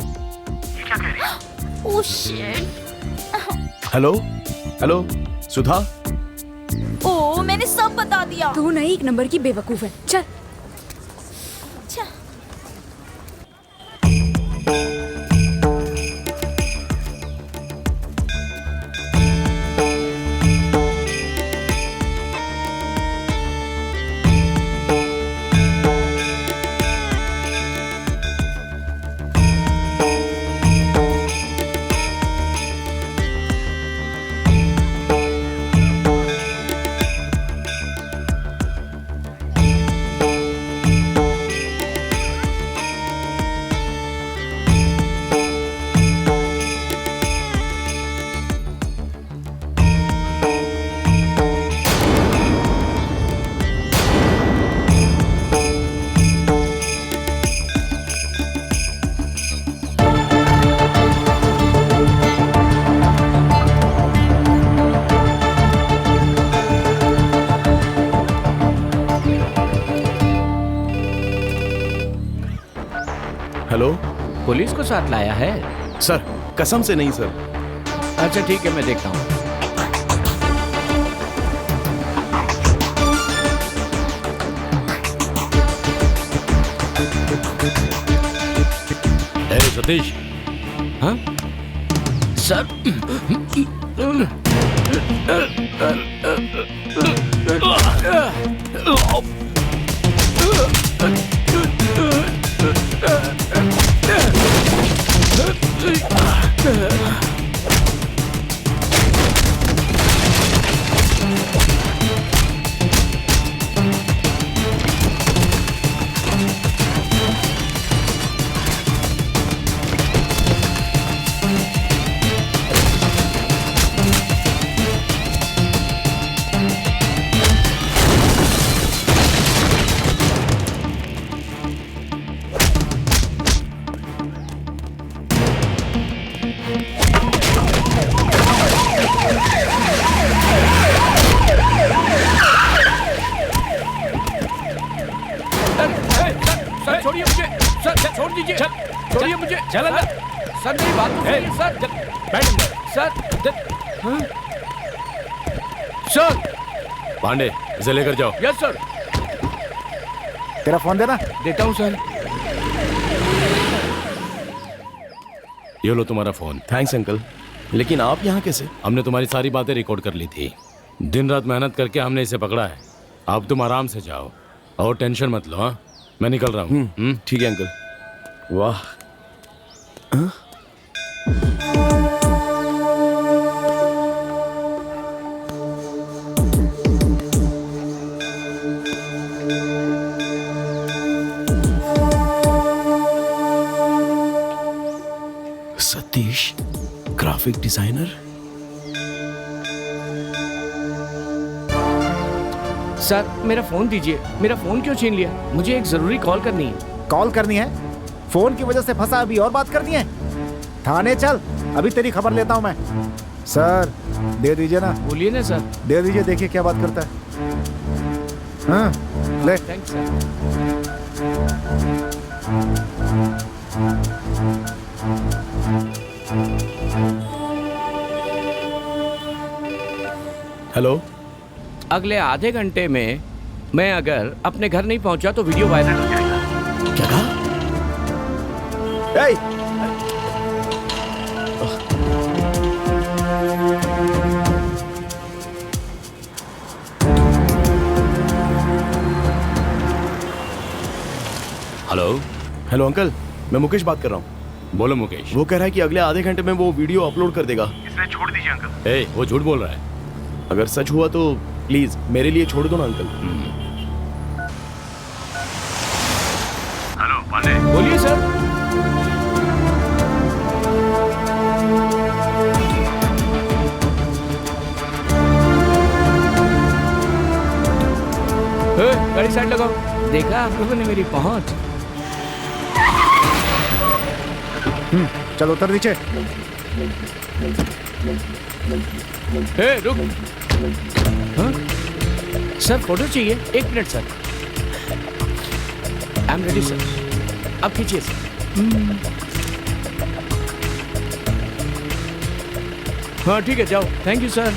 क्या कह रही है? Oh shit. हेलो, हेलो, सुधा। ओह, मैंने सब बता दिया। तू नहीं, एक नंबर की बेवकूफ है। चल। अच्छा। हेलो। पुलिस को साथ लाया है? सर, कसम से नहीं सर। अच्छा ठीक है, मैं देखता हूँ। सतीश। हाँ सर। सर छोड़िए मुझे, सर छोड़ दीजिए, छोड़िए मुझे, चल अंदर। सर मेरी बात तो सुनिए सर, बैठ सर। सर पांडे, इसे लेकर जाओ। Yes sir. तेरा फोन देना। देता हूँ सर। ये लो तुम्हारा फोन। थैंक्स अंकल, लेकिन आप यहाँ कैसे? हमने तुम्हारी सारी बातें रिकॉर्ड कर ली थी। दिन रात मेहनत करके हमने इसे पकड़ा है। अब तुम आराम से जाओ और टेंशन मत लो। हाँ, मैं निकल रहा हूँ। ठीक है अंकल। वाह, सतीश, ग्राफिक डिजाइनर। सर मेरा फोन दीजिए। मेरा फोन क्यों छीन लिया? मुझे एक जरूरी कॉल करनी है। कॉल करनी है? फोन की वजह से फंसा, अभी और बात करनी है? थाने चल, अभी तेरी खबर लेता हूं मैं। सर दे दीजिए ना। बोलिए ना सर। दे दीजिए, देखिए क्या बात करता है। हाँ ले। Thanks sir. हेलो। अगले आधे घंटे में मैं अगर अपने घर नहीं पहुंचा तो वीडियो वायरल हो जाएगा। क्या कहा? ए! हेलो। हेलो अंकल, मैं मुकेश बात कर रहा हूँ। बोलो मुकेश। वो कह रहा है कि अगले आधे घंटे में वो वीडियो अपलोड कर देगा। इसे छोड़ दीजिए अंकल। ए, वो झूठ बोल रहा है। अगर सच हुआ तो प्लीज मेरे लिए छोड़ दो ना अंकल। हेलो पांडे। बोलिए सर। गाड़ी साइड लगाओ। देखा आप लोगों ने मेरी पहुंच। चलो उतर नीचे। रुक। हाँ? सर फोटो चाहिए? एक minute sir. I am ready sir. अब खींचिए सर। हाँ ठीक है, जाओ। Thank you sir.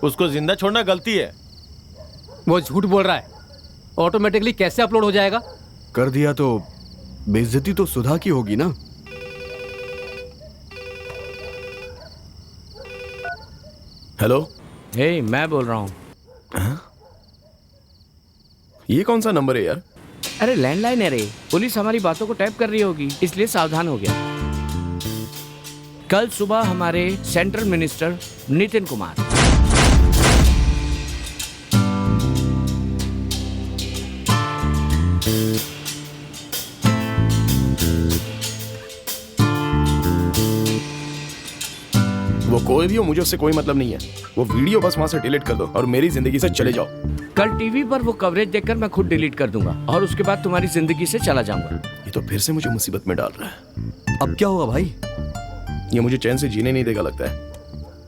उसको जिंदा छोड़ना गलती है। वो झूठ बोल रहा है। ऑटोमेटिकली कैसे अपलोड हो जाएगा? कर दिया तो बेइज्जती तो सुधा की होगी ना। हेलो। हे मैं बोल रहा हूँ। ये कौन सा नंबर है यार? अरे लैंडलाइन है रे। पुलिस हमारी बातों को टैप कर रही होगी, इसलिए सावधान हो गया। कल सुबह हमारे सेंट्रल मिनिस्टर नितिन कुमार। वो कोई भी हो, मुझे उससे कोई मतलब नहीं है। वो वीडियो बस वहां से डिलीट कर दो और मेरी जिंदगी से चले जाओ। कल टीवी पर वो कवरेज देखकर मैं खुद डिलीट कर दूंगा और उसके बाद तुम्हारी जिंदगी से चला जाऊंगा। ये तो फिर से मुझे मुसीबत में डाल रहा है। अब क्या होगा भाई? ये मुझे चैन से जीने नहीं देगा लगता है।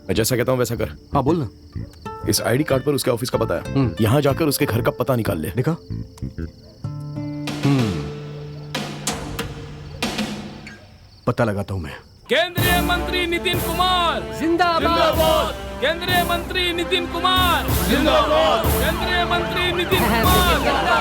मैं जैसा कहता हूँ वैसा कर। हाँ बोल ना। इस आईडी कार्ड पर उसके ऑफिस का पता है। यहाँ जाकर उसके घर का पता निकाल ले। देखा? पता लगाता हूँ मैं। केंद्रीय मंत्री नितिन कुमार जिंदाबाद। केंद्रीय मंत्री नितिन कुमार जिंदाबाद। केंद्रीय मंत्री नितिन कुमार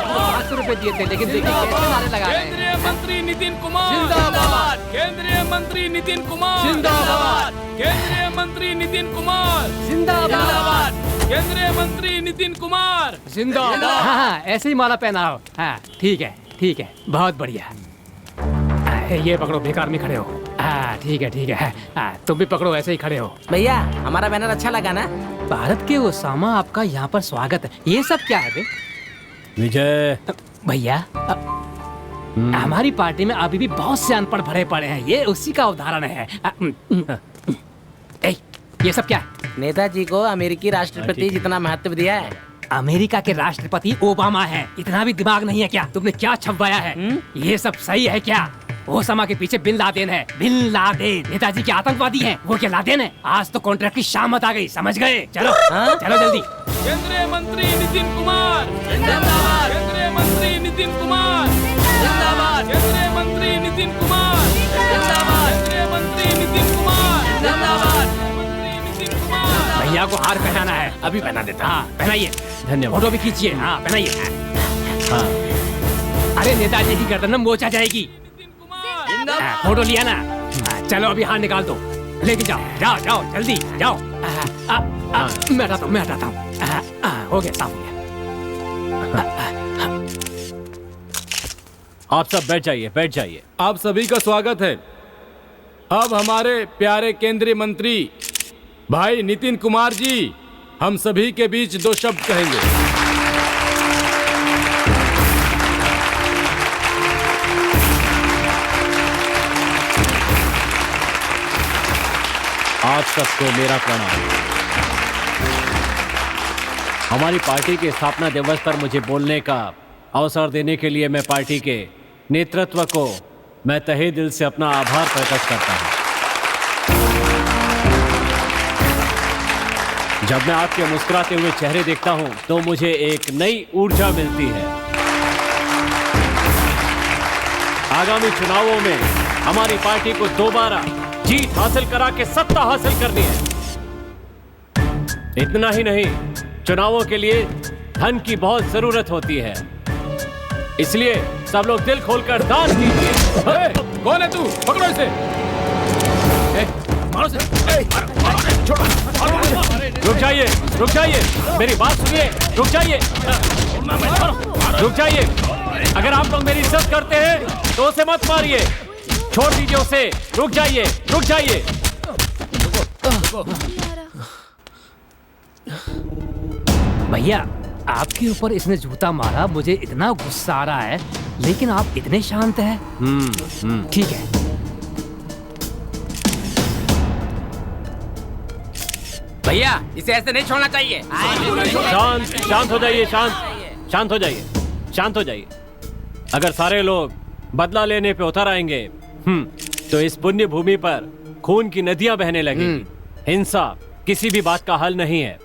500 रुपए दिए थे, लेकिन देखिए कैसे नारे लगा रहे हैं। केंद्रीय मंत्री नितिन कुमार जिंदाबाद। केंद्रीय मंत्री नितिन कुमार जिंदाबाद। केंद्रीय मंत्री नितिन कुमार जिंदाबाद। केंद्रीय मंत्री नितिन कुमार जिंदाबाद। हाँ, ऐसे ही माला पहनाओ। हाँ ठीक है, ठीक है, बहुत बढ़िया। ये पकड़ो, बेकार में खड़े हो। हाँ ठीक है, ठीक है। तुम भी पकड़ो, ऐसे ही खड़े हो। भैया हमारा बैनर अच्छा लगा ना? भारत के ओसामा, आपका यहाँ पर स्वागत है। ये सब क्या है बे? विजय। भैया हमारी पार्टी में अभी भी बहुत से अनपढ़ भरे पड़े हैं। ये उसी का उदाहरण है। ये सब क्या है? नेताजी को अमेरिकी राष्ट्रपति जितना महत्व दिया है। अमेरिका के राष्ट्रपति ओबामा है। इतना भी दिमाग नहीं है क्या? तुमने क्या छपवाया है? ये सब सही है क्या? ओसामा के पीछे बिन लादेन है। बिन लादेन नेताजी के आतंकवादी हैं। वो क्या लादेन है? आज तो कॉन्ट्रैक्ट की शामत आ गई, समझ गए? चलो चलो जल्दी। केंद्रीय मंत्री नितिन कुमार जिंदाबाद। केंद्रीय मंत्री नितिन कुमार जिंदाबाद। केंद्रीय मंत्री नितिन कुमार जिंदाबाद। केंद्रीय मंत्री नितिन कुमार जिंदाबाद। मंत्री नितिन कुमार। भैया को हार पहनाना है। अभी पहना देता। हाँ पहनाइए। धन्यवाद। फोटो भी खींचिए। हाँ पहनाइए। हाँ अरे नेताजी की गर्दन में मोच आ जाएगी। फोटो लिया ना? चलो अभी हाथ निकाल दो, लेके जाओ जाओ जाओ जल्दी जाओ। मैं हटाता हूँ, मैं हटाता हूँ। हो गया, साफ हो गया। आप सब बैठ जाइए, बैठ जाइए। आप सभी का स्वागत है। अब हमारे प्यारे केंद्रीय मंत्री भाई नितिन कुमार जी हम सभी के बीच 2 शब्द कहेंगे। आप सबको मेरा प्रणाम। हमारी पार्टी के स्थापना दिवस पर मुझे बोलने का अवसर देने के लिए मैं पार्टी के नेतृत्व को मैं तहे दिल से अपना आभार प्रकट करता हूं। जब मैं आपके मुस्कुराते हुए चेहरे देखता हूं तो मुझे एक नई ऊर्जा मिलती है। आगामी चुनावों में हमारी पार्टी को दोबारा जीत हासिल करा के सत्ता हासिल करनी है। इतना ही नहीं, चुनावों के लिए धन की बहुत जरूरत होती है, इसलिए सब लोग दिल खोलकर दान कीजिए। कौन है तू? पकड़ो इसे। मारो से। रुक जाइए, रुक जाइए, मेरी बात सुनिए। रुक जाइए, रुक जाइए। अगर आप लोग मेरी इज्जत करते हैं तो उसे मत मारिए, छोड़ दीजिए उसे। रुक जाइए, रुक जाइए। भैया आपके ऊपर इसने जूता मारा, मुझे इतना गुस्सा आ रहा है, लेकिन आप इतने शांत हैं। ठीक है। भैया इसे ऐसे नहीं छोड़ना चाहिए। शांत शांत हो जाइए, शांत शांत हो जाइए, शांत हो जाइए। अगर सारे लोग बदला लेने पे उतर आएंगे तो इस पुण्य भूमि पर खून की नदियां बहने लगेंगी। हिंसा किसी भी बात का हल नहीं है।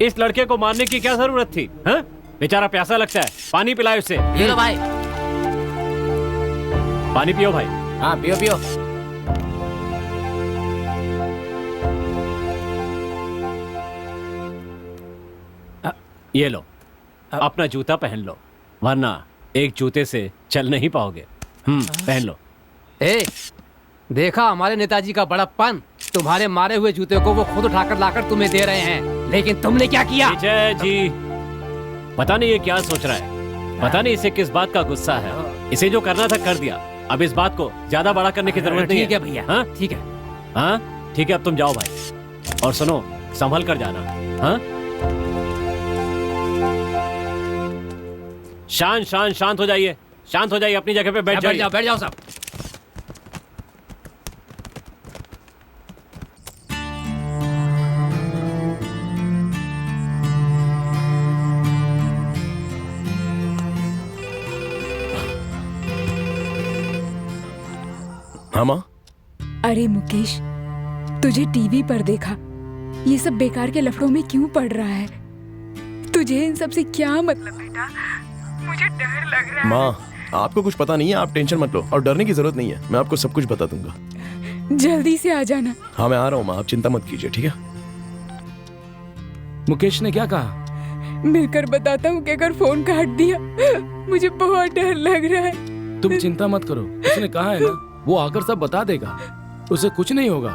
इस लड़के को मारने की क्या जरूरत थी? हाँ? बेचारा प्यासा लगता है, पानी पिलाओ उसे। ये लो भाई। पानी पियो भाई। हाँ पियो पियो। ये लो, अपना जूता पहन लो, वरना एक जूते से चल नहीं पाओगे। पहन लो। देखा हमारे नेताजी का बड़प्पन। तुम्हारे मारे हुए जूते को वो खुद उठाकर लाकर तुम्हें दे रहे हैं, लेकिन तुमने क्या किया? विजय जी, पता नहीं ये क्या सोच रहा है, पता नहीं इसे किस बात का गुस्सा है। इसे जो करना था कर दिया, अब इस बात को ज्यादा बड़ा करने की जरूरत नहीं है। ठीक है भैया। हाँ ठीक है। हाँ ठीक है, अब तुम जाओ भाई, और सुनो संभल कर जाना। हाँ शांत हो जाइए, शांत हो जाइए, अपनी जगह पे बैठ जाइए। बैठ जाओ सब। हाँ माँ? अरे मुकेश, तुझे टीवी पर देखा, ये सब बेकार के लफड़ों में क्यों पड़ रहा है? तुझे इन सब से क्या मतलब बेटा? मुझे डर लग रहा है। माँ आपको कुछ पता नहीं है, आप टेंशन मत लो और डरने की जरूरत नहीं है, मैं आपको सब कुछ बता दूंगा। जल्दी से आ जाना। हाँ मैं आ रहा हूँ माँ, आप चिंता मत कीजिए, ठीक है? मुकेश ने क्या कहा? मिलकर बताता हूँ कि अगर फोन काट दिया मुझे बहुत डर लग रहा है। तुम चिंता मत करो, उसने कहा है ना वो आकर सब बता देगा, उसे कुछ नहीं होगा।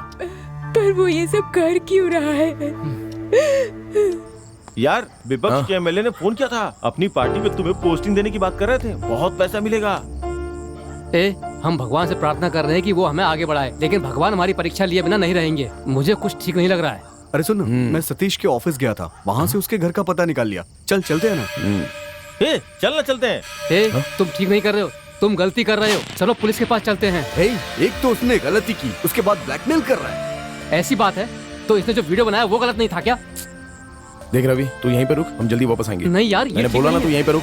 पर वो ये सब कर क्यों रहा है? यार विपक्ष के एमएलए ने फोन किया था, अपनी पार्टी में तुम्हें पोस्टिंग देने की बात कर रहे थे, बहुत पैसा मिलेगा। हम भगवान से प्रार्थना कर रहे हैं कि वो हमें आगे बढ़ाए, लेकिन भगवान हमारी परीक्षा लिए बिना नहीं रहेंगे। मुझे कुछ ठीक नहीं लग रहा है। अरे सुन, मैं सतीश के ऑफिस गया था, वहाँ से उसके घर का पता निकाल लिया। चलते हैं ना। चलते हैं। तुम ठीक नहीं कर रहे हो, तुम गलती कर रहे हो। चलो पुलिस के पास चलते हैं। एक तो उसने गलती की, उसके बाद ब्लैकमेल कर रहा है। ऐसी बात है तो इसने जो वीडियो बनाया वो गलत नहीं था क्या? देख रवि, तू यहीं पे रुक, हम जल्दी वापस आएंगे। नहीं यार, मैंने बोला ना, तू यहीं पे रुक।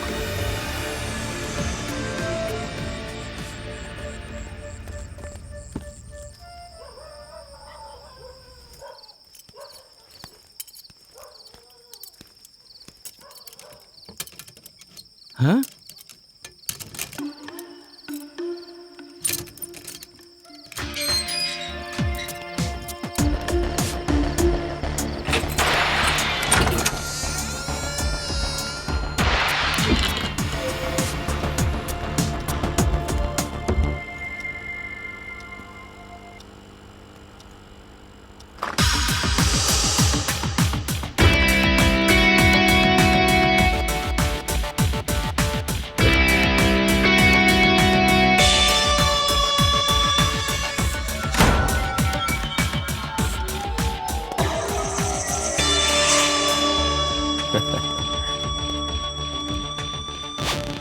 हाँ?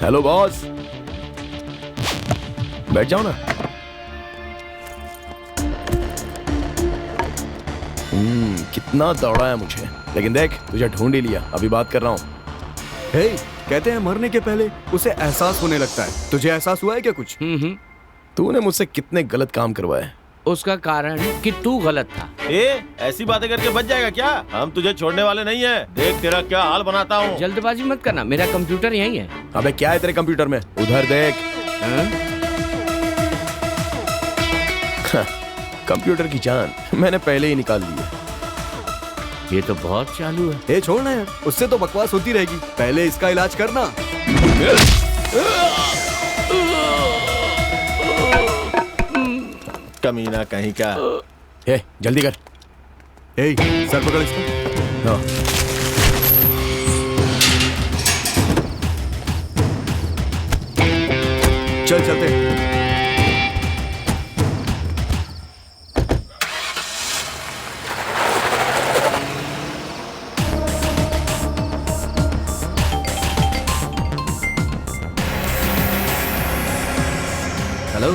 हेलो बॉस, बैठ जाओ ना। कितना दौड़ा है मुझे, लेकिन देख तुझे ढूंढ ही लिया। अभी बात कर रहा हूँ। हे, कहते हैं मरने के पहले उसे एहसास होने लगता है। तुझे एहसास हुआ है क्या कुछ? तूने मुझसे कितने गलत काम करवाए। उसका कारण कि तू गलत था। ऐसी बातें करके बच जाएगा क्या? हम तुझे छोड़ने वाले नहीं है। देख तेरा क्या हाल बनाता हूँ। जल्दबाजी मत करना, मेरा कंप्यूटर यहीं है। अबे क्या है तेरे कंप्यूटर में? उधर देख। कंप्यूटर की जान मैंने पहले ही निकाल ली है। ये तो बहुत चालू है। ए छोड़ना यार, उससे तो बकवास होती रहेगी। पहले इसका इलाज करना। कमीना कहीं का। ए, जल्दी कर। ए, सर पकड़ इसका। हाँ। चल चलते हैं। हेलो,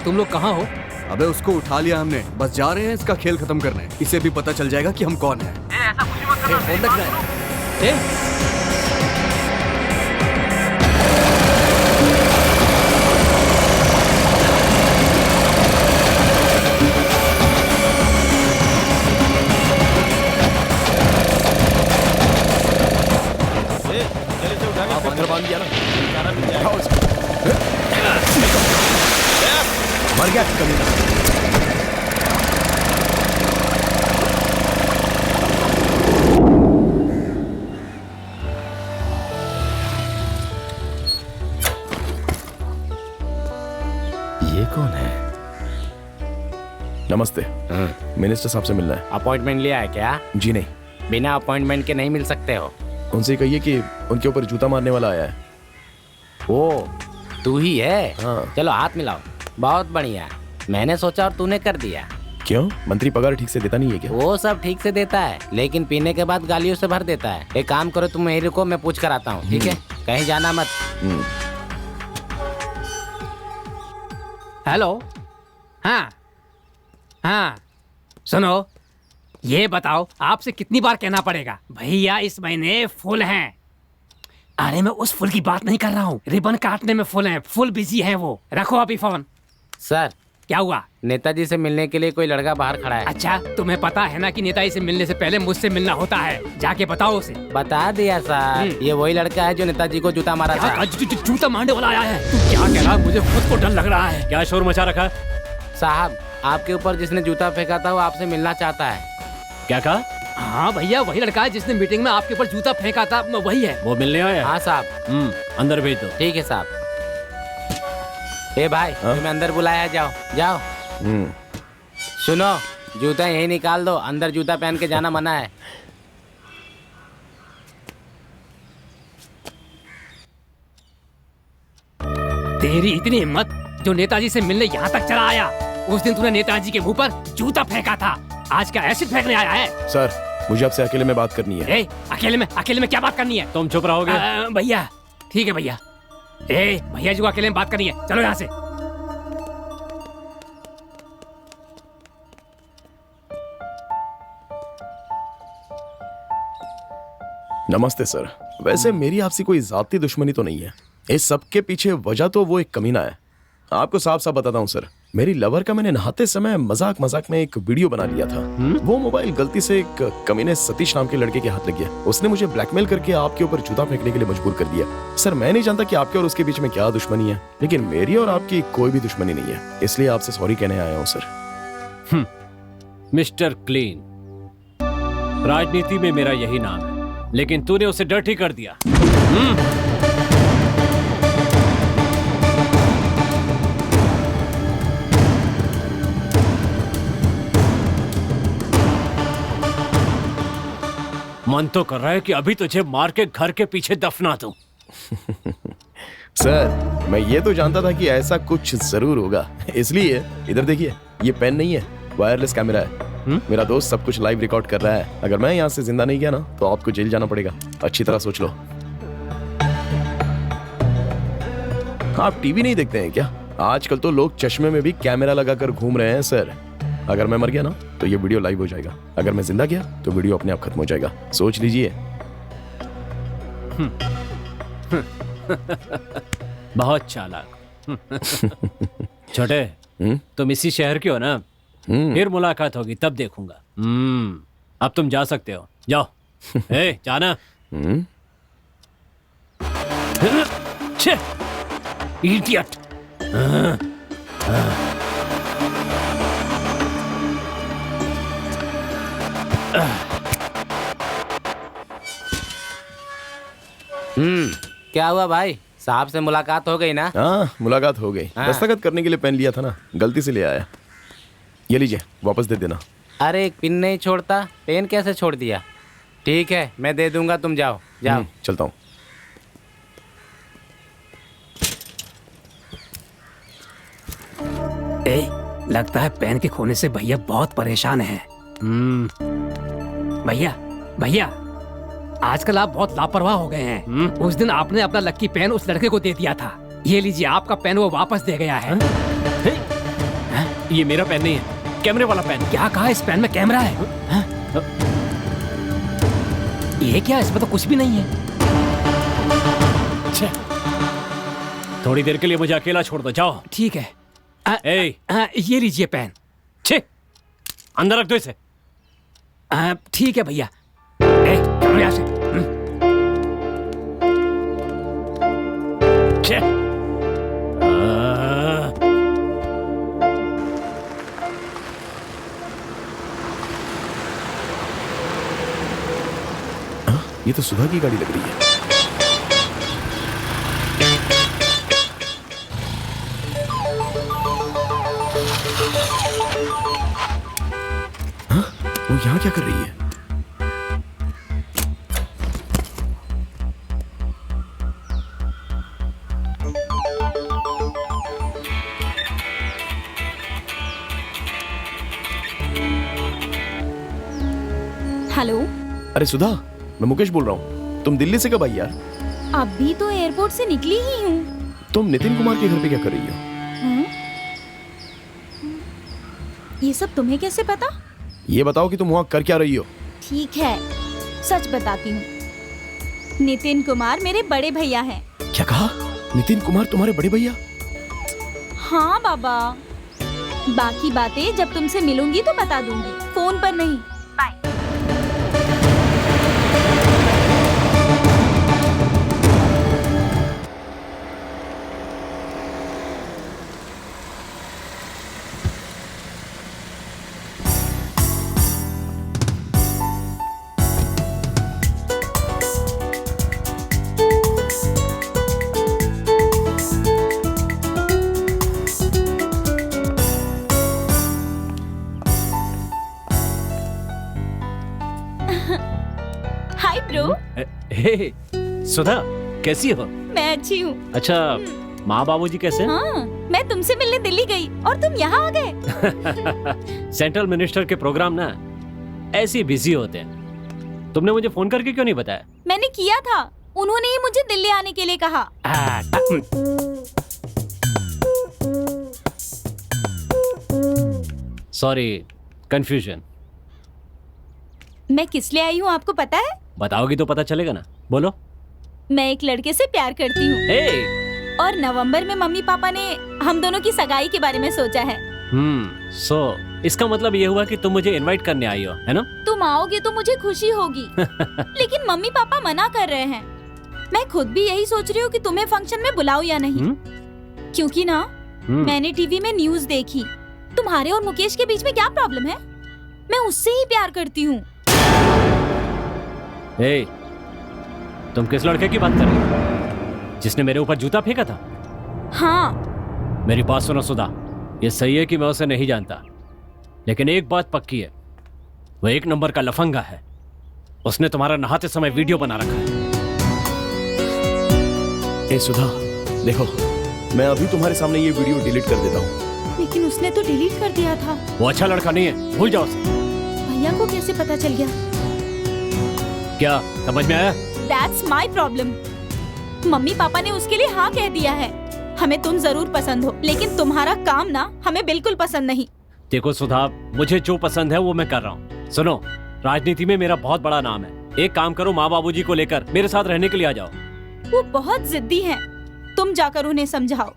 तुम लोग कहाँ हो? अबे उसको उठा लिया हमने, बस जा रहे हैं इसका खेल खत्म करने। इसे भी पता चल जाएगा कि हम कौन हैं। ऐसा कुछ मत करना। फोन रखना है। पत्थर बांध दिया ना। मर गया कमीना। ये कौन है? नमस्ते। मिनिस्टर साहब से मिलना है। अपॉइंटमेंट लिया है क्या? जी नहीं। बिना अपॉइंटमेंट के नहीं मिल सकते हो। उनसे कहिए कि उनके ऊपर जूता मारने वाला आया है। ओ, तू ही है? हाँ। चलो हाथ मिलाओ। बहुत बढ़िया, मैंने सोचा और तूने कर दिया। क्यों? मंत्री पगार ठीक से देता नहीं है क्या? वो सब ठीक से देता है, लेकिन पीने के बाद गालियों से भर देता है। एक काम करो, तुम यहीं रुको, मैं पूछ कर आता हूँ। ठीक है, कहीं जाना मत। हेलो। हाँ हाँ, सुनो, ये बताओ आपसे कितनी बार कहना पड़ेगा, भैया इस महीने फुल हैं। अरे मैं उस फुल की बात नहीं कर रहा हूँ, रिबन काटने में फुल हैं, फुल बिजी है वो। रखो अभी फोन। सर, क्या हुआ? नेताजी से मिलने के लिए कोई लड़का बाहर खड़ा है। अच्छा, तुम्हें पता है ना कि नेताजी से मिलने से पहले मुझसे मिलना होता है। जाके बताओ उसे। बता दिया सर, ये वही लड़का है जो नेताजी को जूता मारा था। जूता मारने वाला आया है? तू क्या कह रहा है? मुझे खुद को डर लग रहा है। क्या शोर मचा रखा है? साहब, आपके ऊपर जिसने जूता फेंका था वो आपसे मिलना चाहता है। क्या कहा? हाँ भैया, वही लड़का है जिसने मीटिंग में आपके ऊपर जूता फेंका था, वही है। वो मिलने आया? हाँ साहब। अंदर भेज दो। ठीक है साहब। ए भाई, तुम्हें अंदर बुलाया, जाओ जाओ। सुनो, जूता यही निकाल दो, अंदर जूता पहन के जाना मना है। तेरी इतनी हिम्मत, जो नेताजी से मिलने यहाँ तक चला आया। उस दिन तूने नेताजी के मुंह पर जूता फेंका था, आज क्या एसिड फेंकने आया है? सर, मुझे आपसे अकेले में बात करनी है। अकेले में क्या बात करनी है? तुम चुप रहोगे? भैया, ठीक है भैया। भैया जी को अकेले में बात करनी है, चलो यहाँ से। नमस्ते सर। वैसे मेरी आपसे कोई जाती दुश्मनी तो नहीं है। इस सब के पीछे वजह तो वो एक कमीना है। आपको साफ साफ बताता हूँ सर, मेरी लवर का मैंने नहाते समय मजाक मजाक में एक वीडियो बना लिया था। वो मोबाइल गलती से एक कमीने सतीश नाम के लड़के के हाथ लग गया। उसने मुझे ब्लैकमेल करके आपके ऊपर जूता फेंकने के लिए मजबूर कर दिया। सर मैं नहीं जानता कि आपके और उसके बीच में क्या दुश्मनी है, लेकिन मेरी और आपकी कोई भी दुश्मनी नहीं है, इसलिए आपसे सॉरी कहने आया हूँ सर। मिस्टर क्लीन, राजनीति में मेरा यही नाम है, लेकिन तूने उसे डर्टी कर दिया। मन तो कर रहा है कि अभी तुझे मार के घर के पीछे दफना दूं। सर मैं ये तो जानता था कि ऐसा कुछ जरूर होगा, इसलिए इधर देखिए, ये पेन नहीं है, वायरलेस कैमरा है। मेरा दोस्त सब कुछ लाइव रिकॉर्ड कर रहा है। अगर मैं यहाँ से जिंदा नहीं गया ना तो आपको जेल जाना पड़ेगा। अच्छी तरह सोच लो। आप टीवी नहीं देखते हैं क्या? आजकल तो लोग चश्मे में भी कैमरा लगाकर घूम रहे हैं सर। अगर मैं मर गया ना तो ये वीडियो लाइव हो जाएगा, अगर मैं जिंदा गया तो वीडियो अपने आप खत्म हो जाएगा। सोच लीजिए। बहुत चालाक। छोटे, तुम इसी शहर के हो ना? फिर मुलाकात होगी तब देखूंगा। अब तुम जा सकते हो, जाओ। ए, जाना। इडियट। क्या हुआ भाई, साहब से मुलाकात हो गई ना? हाँ मुलाकात हो गई। दस्तखत करने के लिए पेन लिया था ना, गलती से ले आया। ये लीजिए, वापस दे देना। अरे एक पिन नहीं छोड़ता, पेन कैसे छोड़ दिया? ठीक है मैं दे दूंगा, तुम जाओ जाओ। चलता हूँ। लगता है पेन के खोने से भैया बहुत परेशान हैं। भैया भैया, आजकल आप बहुत लापरवाह हो गए हैं। उस दिन आपने अपना लक्की पेन उस लड़के को दे दिया था। ये लीजिए, आपका पेन वो वापस दे गया है। ये मेरा पेन नहीं है, कैमरे वाला पेन। क्या कहा? इस पेन में कैमरा है? ये क्या? इसमें तो कुछ भी नहीं है। थोड़ी देर के लिए मुझे अकेला छोड़ दो, जाओ। ठीक है। ये लीजिए पेन। छे, अंदर रख दो इसे। ठीक है भैया। चलो यहाँ से। ये तो सुधा की गाड़ी लग रही है। वो यहाँ क्या कर रही है? हेलो। अरे सुधा, मैं मुकेश बोल रहा हूँ। तुम दिल्ली से कब आई यार? अभी तो एयरपोर्ट से निकली ही हूँ। तुम नितिन कुमार के घर पे क्या कर रही हो? ये सब तुम्हें कैसे पता? ये बताओ कि तुम वहाँ कर क्या रही हो? ठीक है, सच बताती हूँ। नितिन कुमार मेरे बड़े भैया हैं। क्या कहा? नितिन कुमार तुम्हारे बड़े भैया? हाँ बाबा, बाकी बातें जब तुमसे मिलूंगी तो बता दूंगी, फोन पर नहीं। बाय। Hi bro. हे सुधा, कैसी हो? मैं अच्छी हूँ। अच्छा, माँ बाबूजी कैसे? हाँ, मैं तुमसे मिलने दिल्ली गई और तुम यहाँ आ गए। सेंट्रल मिनिस्टर के प्रोग्राम ना ऐसे बिजी होते हैं। तुमने मुझे फोन करके क्यों नहीं बताया? मैंने किया था, उन्होंने ही मुझे दिल्ली आने के लिए कहा। Sorry, confusion. मैं किस लिए आई हूँ आपको पता है? बताओगी तो पता चलेगा ना, बोलो। मैं एक लड़के से प्यार करती हूँ। और नवंबर में मम्मी पापा ने हम दोनों की सगाई के बारे में सोचा है। सो इसका मतलब ये हुआ कि तुम मुझे इनवाइट करने आई हो, है ना? तुम आओगे तो मुझे खुशी होगी लेकिन मम्मी पापा मना कर रहे हैं। मैं खुद भी यही सोच रही हूँ कि तुम्हें फंक्शन में बुलाऊं या नहीं। क्योंकि ना मैंने टीवी में न्यूज देखी, तुम्हारे और मुकेश के बीच में क्या प्रॉब्लम है? मैं उससे ही प्यार करती हूँ। तुम किस लड़के की बात कर रही हो जिसने मेरे ऊपर जूता फेंका था? हाँ। मेरी बात सुनो सुधा, ये सही है कि मैं उसे नहीं जानता, लेकिन एक बात पक्की है, वो एक नंबर का लफंगा है। उसने तुम्हारा नहाते समय वीडियो बना रखा है। ए सुधा, देखो मैं अभी तुम्हारे सामने ये वीडियो डिलीट कर देता हूँ। लेकिन उसने तो डिलीट कर दिया था। वो अच्छा लड़का नहीं है, भूल जाओ उसे। भैया को कैसे पता चल गया? क्या समझ में आया? That's my problem. Mummy papa ने उसके लिए हाँ कह दिया है। हमें तुम जरूर पसंद हो, लेकिन तुम्हारा काम ना हमें बिल्कुल पसंद नहीं। देखो सुधा, मुझे जो पसंद है वो मैं कर रहा हूँ। सुनो, राजनीति में मेरा बहुत बड़ा नाम है। एक काम करो, माँ बाबूजी को लेकर मेरे साथ रहने के लिए आ जाओ। वो बहुत जिद्दी हैं। तुम जाकर उन्हें समझाओ।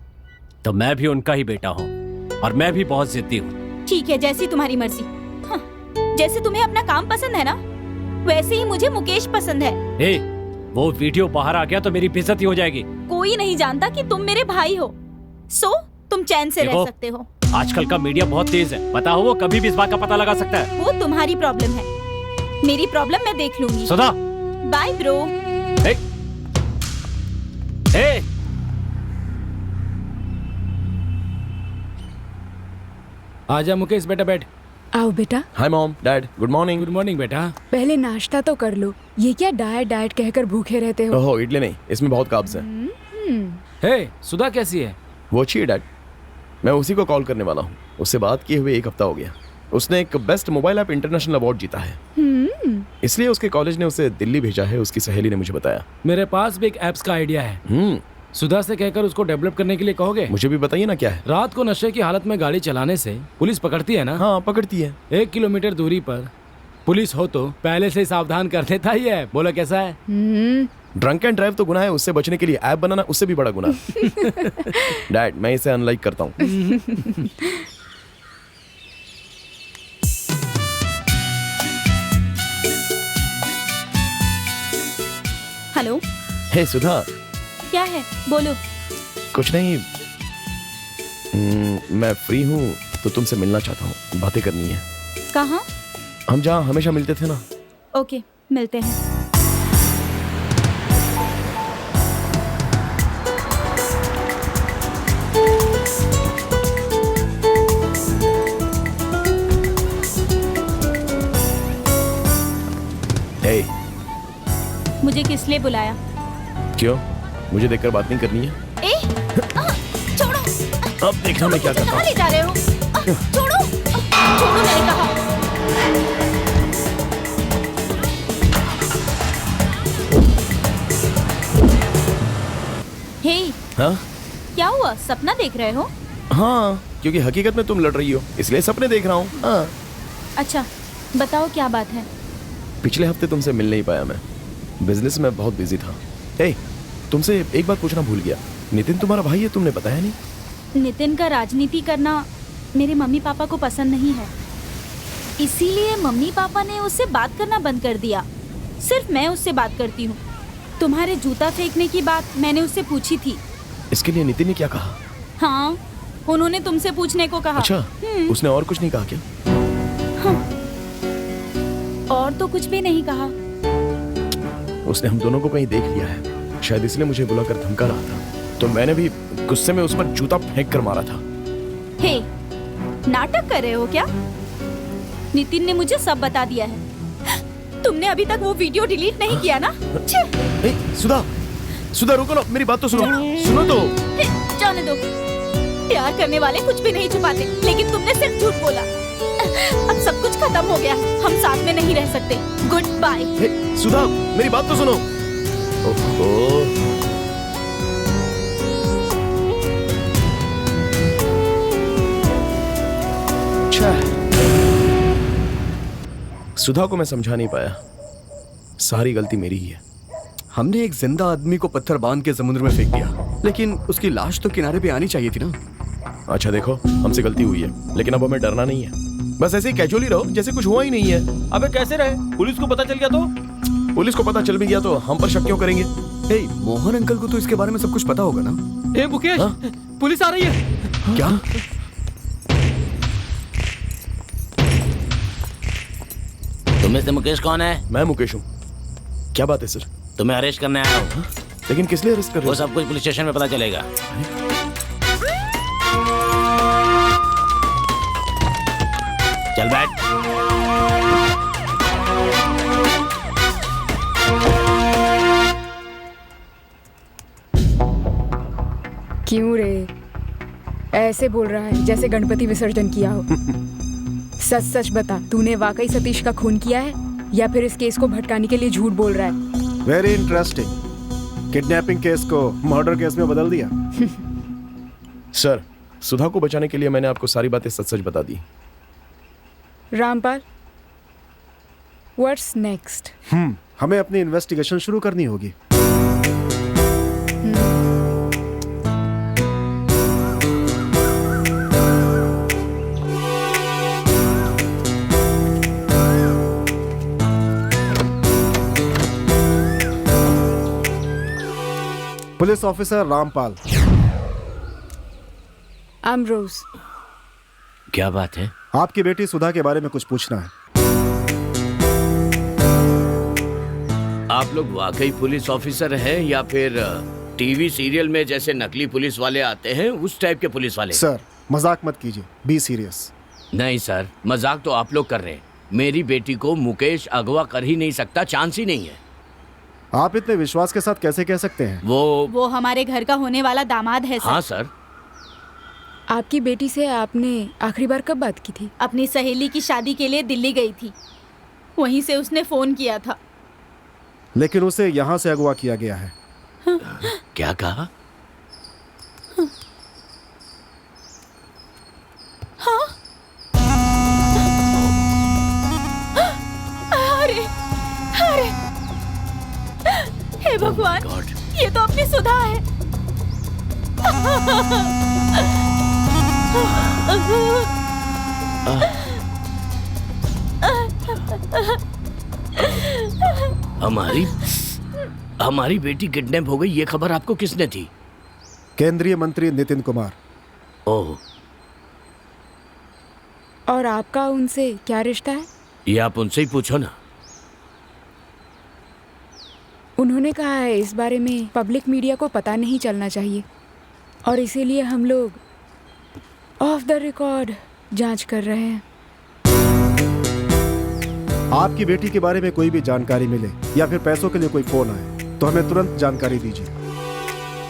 तो मैं भी उनका ही बेटा हूँ और मैं भी बहुत जिद्दी हूँ। ठीक है, जैसी तुम्हारी मर्जी। हाँ, जैसे तुम्हें अपना काम पसंद है ना, वैसे ही मुझे मुकेश पसंद है। वो वीडियो बाहर आ गया तो मेरी बेइज्जती हो जाएगी। कोई नहीं जानता कि तुम मेरे भाई हो, सो तुम चैन से रह सकते हो। आजकल का मीडिया बहुत तेज है, पता हो, वो कभी भी इस बात का पता लगा सकता है। वो तुम्हारी प्रॉब्लम है, मेरी प्रॉब्लम मैं देख लूंगी। सुधा, बाय ब्रो। आजा मुकेश, बेटा बैठ। आओ बेटा। Hi mom, dad, good morning. Good morning बेटा। पहले नाश्ता तो कर लो। ये क्या डाइट डाइट कहकर भूखे रहते हो? ओहो, इडली नहीं, इसमें बहुत कार्ब्स हैं। हे, सुधा कैसी है? वो अच्छी है डैड। मैं उसी को कॉल करने वाला हूँ। उससे बात किए हुए 1 हफ्ता हो गया। उसने एक best mobile app international award जीता है, इसलिए उसके कॉलेज ने उसे दिल्ली भेजा है। उसकी सहेली ने मुझे बताया। मेरे पास भी एक एप्स का आइडिया है। सुधा से कहकर उसको डेवलप करने के लिए कहोगे? मुझे भी बताइए ना क्या है। रात को नशे की हालत में गाड़ी चलाने से पुलिस पकड़ती है ना? हाँ, पकड़ती है। 1 किलोमीटर दूरी पर पुलिस हो तो पहले से सावधान कर देता ही है। बोलो कैसा है? ड्रंक एंड ड्राइव तो गुनाह है, उससे बचने के लिए ऐप बनाना उससे भी बड़ा गुनाह। डैड, मैं इसे अनलाइक करता हूँ। हेलो। हे सुधा। क्या है, बोलो। कुछ नहीं, मैं फ्री हूँ तो तुमसे मिलना चाहता हूँ, बातें करनी है। कहाँ? हम जहाँ हमेशा मिलते थे ना। ओके, मिलते हैं। हे, मुझे किस लिए बुलाया? क्यों? मुझे देखकर बात नहीं करनी है? छोड़ो। अब देखना मैं क्या करता हूँ। कहाँ ले जा रहे हो? छोड़ो, छोड़ो, मैंने कहा। हे, हाँ? क्या हुआ? सपना देख रहे हो? हाँ, क्योंकि हकीकत में तुम लड़ रही हो, इसलिए सपने देख रहा हूँ। हाँ। अच्छा, बताओ क्या बात है? पिछले हफ्ते तुमसे मिल नहीं पाया मैं, बिजनेस में बहुत बिजी था। तुमसे एक बात पूछना भूल गया, नितिन तुम्हारा भाई है, तुमने बताया नहीं। नितिन का राजनीति करना मेरे मम्मी पापा को पसंद नहीं है, इसीलिए मम्मी पापा ने उससे बात करना बंद कर दिया। सिर्फ मैं उससे बात करती हूँ। तुम्हारे जूता फेंकने की बात मैंने उससे पूछी थी। इसके लिए नितिन ने क्या कहा? हाँ, उन्होंने तुमसे पूछने को कहा। अच्छा, उसने और कुछ नहीं कहा क्या? हाँ, और तो कुछ भी नहीं कहा। उसने हम दोनों को कहीं देख लिया है, शायद इसलिए मुझे बुलाकर धमका रहा था, तो मैंने भी गुस्से में उस पर जूता फेंक कर मारा था। हे, नाटक कर रहे हो क्या? नितिन ने मुझे सब बता दिया है। तुमने अभी तक वो वीडियो डिलीट नहीं किया ना? सुधा, सुधा रुको ना, मेरी बात तो सुनो। सुनो तो। जाने दो। प्यार करने वाले कुछ भी नहीं छुपाते, लेकिन तुमने सिर्फ झूठ बोला। अब सब कुछ खत्म हो गया, हम साथ में नहीं रह सकते। Good bye. सुधा, मेरी बात तो सुनो। ओहो। सुधा को मैं समझा नहीं पाया, सारी गलती मेरी ही है। हमने एक जिंदा आदमी को पत्थर बांध के समुद्र में फेंक दिया, लेकिन उसकी लाश तो किनारे पे आनी चाहिए थी ना। अच्छा देखो, हमसे गलती हुई है, लेकिन अब हमें डरना नहीं है। बस ऐसे ही कैजुअली रहो जैसे कुछ हुआ ही नहीं है। अबे कैसे रहे? पुलिस को पता चल गया तो? पुलिस को पता चल भी गया तो हम पर शक क्यों करेंगे? हे, मोहन अंकल को तो इसके बारे में सब कुछ पता होगा ना? ए मुकेश, पुलिस आ रही है। क्या? तुम्हें से मुकेश कौन है? मैं मुकेश हूँ। क्या बात है सर? तुम्हें अरेस्ट करने आया हूँ। लेकिन किस लिए अरेस्ट कर रहे हो? वो सब कुछ पुलिस स्टेशन में पता चलेगा। चल बैठ। क्यों रे, ऐसे बोल रहा है जैसे गणपति विसर्जन किया हो? सच सच बता, तूने वाकई सतीश का खून किया है या फिर इस केस को भटकाने के लिए झूठ बोल रहा है? Very interesting. किडनैपिंग केस को मर्डर केस में बदल दिया। सर, सुधा को बचाने के लिए मैंने आपको सारी बातें सच सच बता दी। Rampal, what's next? हमें अपनी इन्वेस्टिगेशन शुरू करनी होगी। Police officer Rampal. अमरोज। क्या बात है? आपकी बेटी सुधा के बारे में कुछ पूछना है। आप लोग वाकई पुलिस ऑफिसर हैं या फिर टीवी सीरियल में जैसे नकली पुलिस वाले आते हैं उस टाइप के पुलिस वाले? सर, मजाक मत कीजिए, बी सीरियस। नहीं सर, मजाक तो आप लोग कर रहे हैं। मेरी बेटी को मुकेश अगवा कर ही नहीं सकता, चांस ही नहीं है। आप इतने विश्वास के साथ कैसे कह सकते हैं? वो हमारे घर का होने वाला दामाद है सर। हाँ सर। आपकी बेटी से आपने आखिरी बार कब बात की थी? अपनी सहेली की शादी के लिए दिल्ली गई थी, वहीं से उसने फोन किया था। लेकिन उसे यहाँ से अगवा किया गया है। क्या कहा? हाँ? अरे अरे, हे भगवान, ये तो अपनी सुधा है। हमारी बेटी किडनैप हो गई, ये खबर आपको किसने दी? केंद्रीय मंत्री नितिन कुमार। ओह। और आपका उनसे क्या रिश्ता है? ये आप उनसे ही पूछो ना। उन्होंने कहा है इस बारे में पब्लिक मीडिया को पता नहीं चलना चाहिए और इसीलिए हम लोग ऑफ द रिकॉर्ड जांच कर रहे हैं। आपकी बेटी के बारे में कोई भी जानकारी मिले या फिर पैसों के लिए कोई फोन आए तो हमें तुरंत जानकारी दीजिए।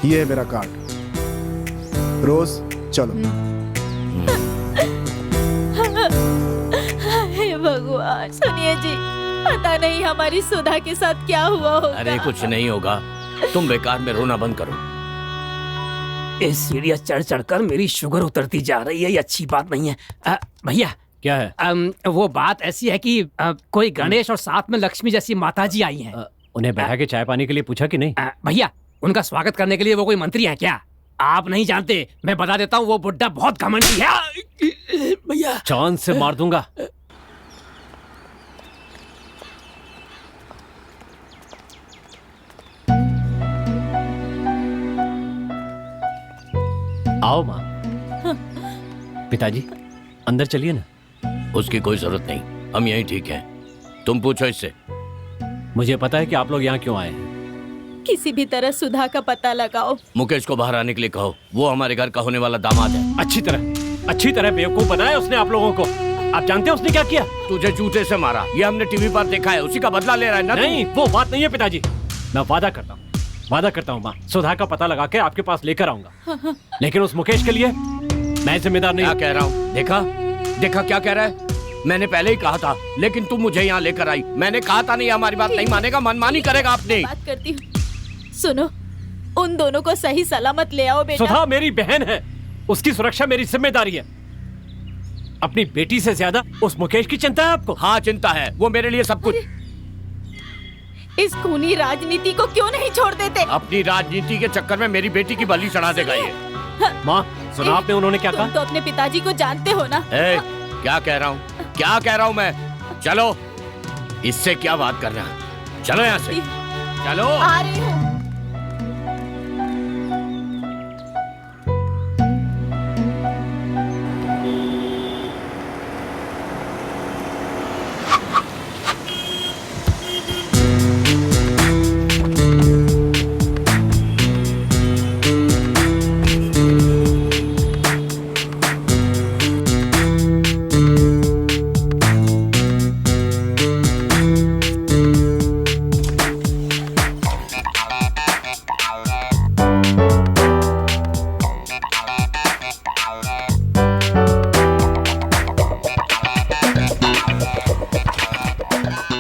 ये है मेरा कार्ड। रोज चलो। हे भगवान, सुनिए जी, पता नहीं हमारी सुधा के साथ क्या हुआ होगा। अरे कुछ नहीं होगा, तुम बेकार में रोना बंद करो। इस सीढ़ियाँ चढ़ चढ़कर मेरी शुगर उतरती जा रही है, ये अच्छी बात नहीं है। भैया क्या है? वो बात ऐसी है कि कोई गणेश और साथ में लक्ष्मी जैसी माता जी आई हैं। उन्हें बैठा के चाय पानी के लिए पूछा कि नहीं? भैया, उनका स्वागत करने के लिए वो कोई मंत्री हैं क्या? आप नहीं जानते, मैं बता देता हूँ, वो बुड्ढा बहुत घमंडी है। भैया चांद से मार दूंगा। आओ माँ। पिताजी अंदर चलिए ना। उसकी कोई जरूरत नहीं, हम यहीं ठीक हैं। तुम पूछो इससे। मुझे पता है कि आप लोग यहाँ क्यों आए हैं। किसी भी तरह सुधा का पता लगाओ। मुकेश को बाहर आने के लिए कहो, वो हमारे घर का होने वाला दामाद है। अच्छी तरह बेवकूफ बनाया उसने आप लोगों को। आप जानते हैं उसने क्या किया? तुझे जूते से मारा, ये हमने टीवी पर देखा है। उसी का बदला ले रहा है ना? नहीं, वो बात नहीं है पिताजी। मैं वादा करता हूँ माँ, सुधा का पता लगा के आपके पास लेकर आऊंगा। लेकिन उस मुकेश के लिए मैं जिम्मेदार नहीं। क्या कह रहा हूँ? देखा क्या कह रहा है? मैंने पहले ही कहा था, लेकिन तुम मुझे यहाँ लेकर आई। मैंने कहा था नहीं, हमारी बात नहीं मानेगा, मनमानी करेगा अपनी। बात करती हूँ, सुनो, उन दोनों को सही सलामत ले आओ बेटा। सुधा मेरी बहन है, उसकी सुरक्षा मेरी जिम्मेदारी है। अपनी बेटी से ज्यादा उस मुकेश की चिंता है आपको? हाँ चिंता है, वो मेरे लिए सब कुछ। इस खूनी राजनीति को क्यों नहीं छोड़ देते? अपनी राजनीति के चक्कर में मेरी बेटी की बलि चढ़ा देगा ये। माँ सुना आपने उन्होंने क्या तुम तो अपने पिताजी को जानते हो ना? ए, क्या कह रहा हूँ मैं? चलो, इससे क्या बात कर रहा है? चलो यहाँ से, चलो। आ रही हूँ।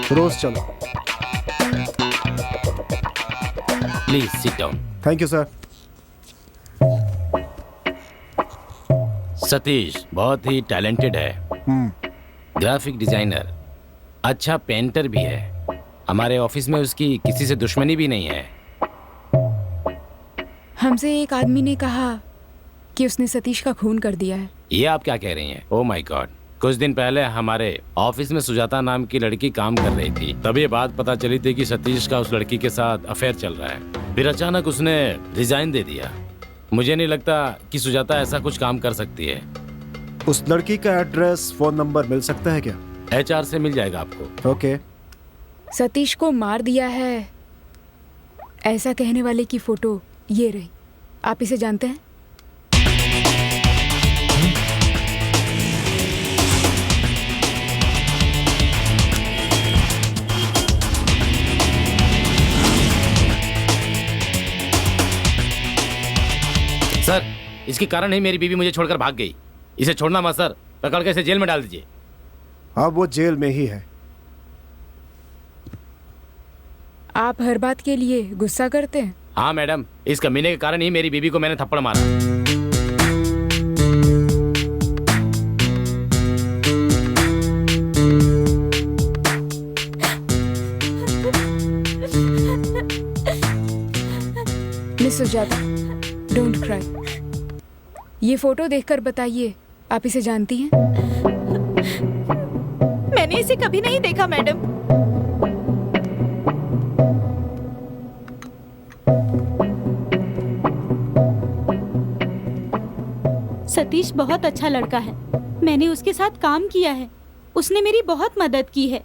रोज चलो। Please sit down. Thank you sir. Satish बहुत ही टैलेंटेड है, ग्राफिक डिजाइनर, अच्छा पेंटर भी है। हमारे ऑफिस में उसकी किसी से दुश्मनी भी नहीं है। हमसे एक आदमी ने कहा कि उसने सतीश का खून कर दिया है। ये आप क्या कह रही हैं? Oh my God. कुछ दिन पहले हमारे ऑफिस में सुजाता नाम की लड़की काम कर रही थी। तब ये बात पता चली थी कि सतीश का उस लड़की के साथ अफेयर चल रहा है। फिर अचानक उसने रिजाइन दे दिया। मुझे नहीं लगता कि सुजाता ऐसा कुछ काम कर सकती है। उस लड़की का एड्रेस, फोन नंबर मिल सकता है क्या? HR से मिल जाएगा आपको। ओके। सतीश को मार दिया है ऐसा कहने वाले की फोटो ये रही। आप इसे जानते हैं? सर, इसके कारण ही मेरी बीवी मुझे छोड़कर भाग गई। इसे छोड़ना मत सर, पकड़ के इसे जेल में डाल दीजिए। अब वो जेल में ही है। आप हर बात के लिए गुस्सा करते हैं? हाँ मैडम, इस कमीने के कारण ही मेरी बीवी को मैंने थप्पड़ मारा। Miss Sujata, don't cry. ये फोटो देखकर बताइए, आप इसे जानती हैं? मैंने इसे कभी नहीं देखा मैडम। सतीश बहुत अच्छा लड़का है। मैंने उसके साथ काम किया है। उसने मेरी बहुत मदद की है।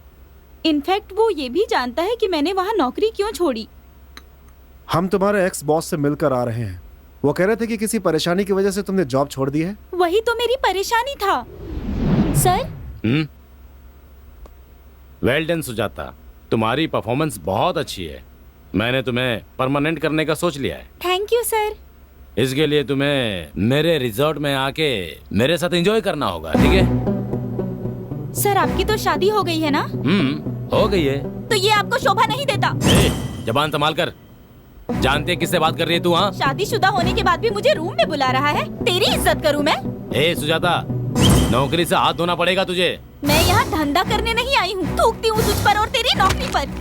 इनफैक्ट वो ये भी जानता है कि मैंने वहाँ नौकरी क्यों छोड़ी। हम तुम्हारे एक्स बॉस से मिलकर आ रहे हैं। वो कह रहे थे कि किसी परेशानी की वजह से तुमने जॉब छोड़ दी है। वही तो मेरी परेशानी था सर। वेल डन सुजाता, तुम्हारी परफॉर्मेंस बहुत अच्छी है। मैंने तुम्हें परमानेंट करने का सोच लिया है। Thank you sir. इसके लिए तुम्हें मेरे रिजॉर्ट में आके मेरे साथ एंजॉय करना होगा, ठीक है? सर, आपकी तो शादी हो गई है ना? हो गई है। तो ये आपको शोभा नहीं देता। जबान संभाल कर। जानते किससे बात कर रही है तू? हाँ, शादीशुदा होने के बाद भी मुझे रूम में बुला रहा है। तेरी इज्जत करूं मैं? सुजाता, नौकरी से हाथ धोना पड़ेगा तुझे। मैं यहाँ धंधा करने नहीं आई हूँ। थूकती हूँ तुझ पर और तेरी नौकरी पर।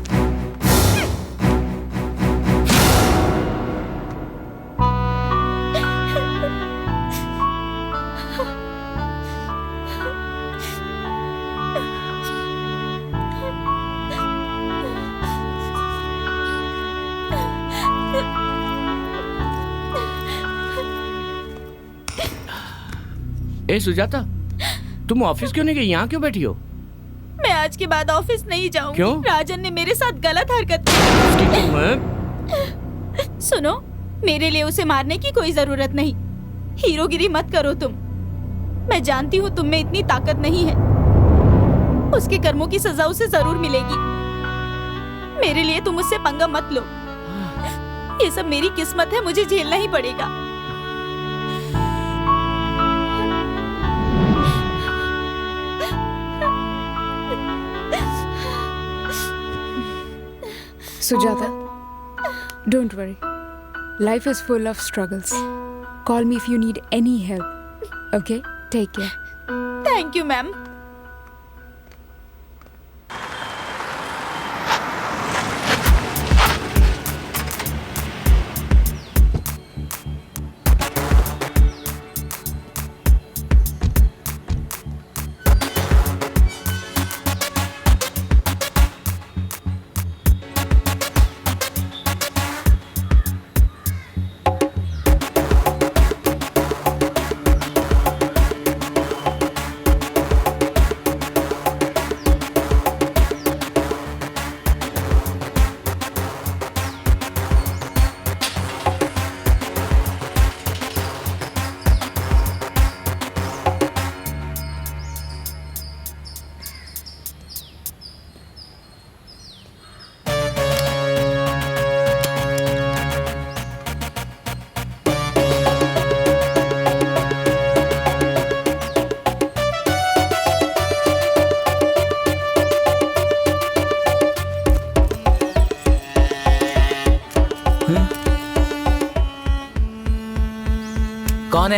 सुजाता, तुम ऑफिस क्यों नहीं गई? यहाँ क्यों बैठी हो? मैं आज के बाद ऑफिस नहीं जाऊंगी। क्यों? राजन ने मेरे साथ गलत हरकत की। सुनो, मेरे लिए उसे मारने की कोई जरूरत नहीं। हीरोगिरी मत करो तुम। मैं जानती हूँ तुम में इतनी ताकत नहीं है। उसके कर्मों की सजा उसे जरूर मिलेगी। मेरे लिए तुम उससे पंगा मत लो। ये सब मेरी किस्मत है, मुझे झेलना ही पड़ेगा। Sujata, don't worry. Life is full of struggles. Call me if you need any help. Okay? Take care. Thank you, ma'am.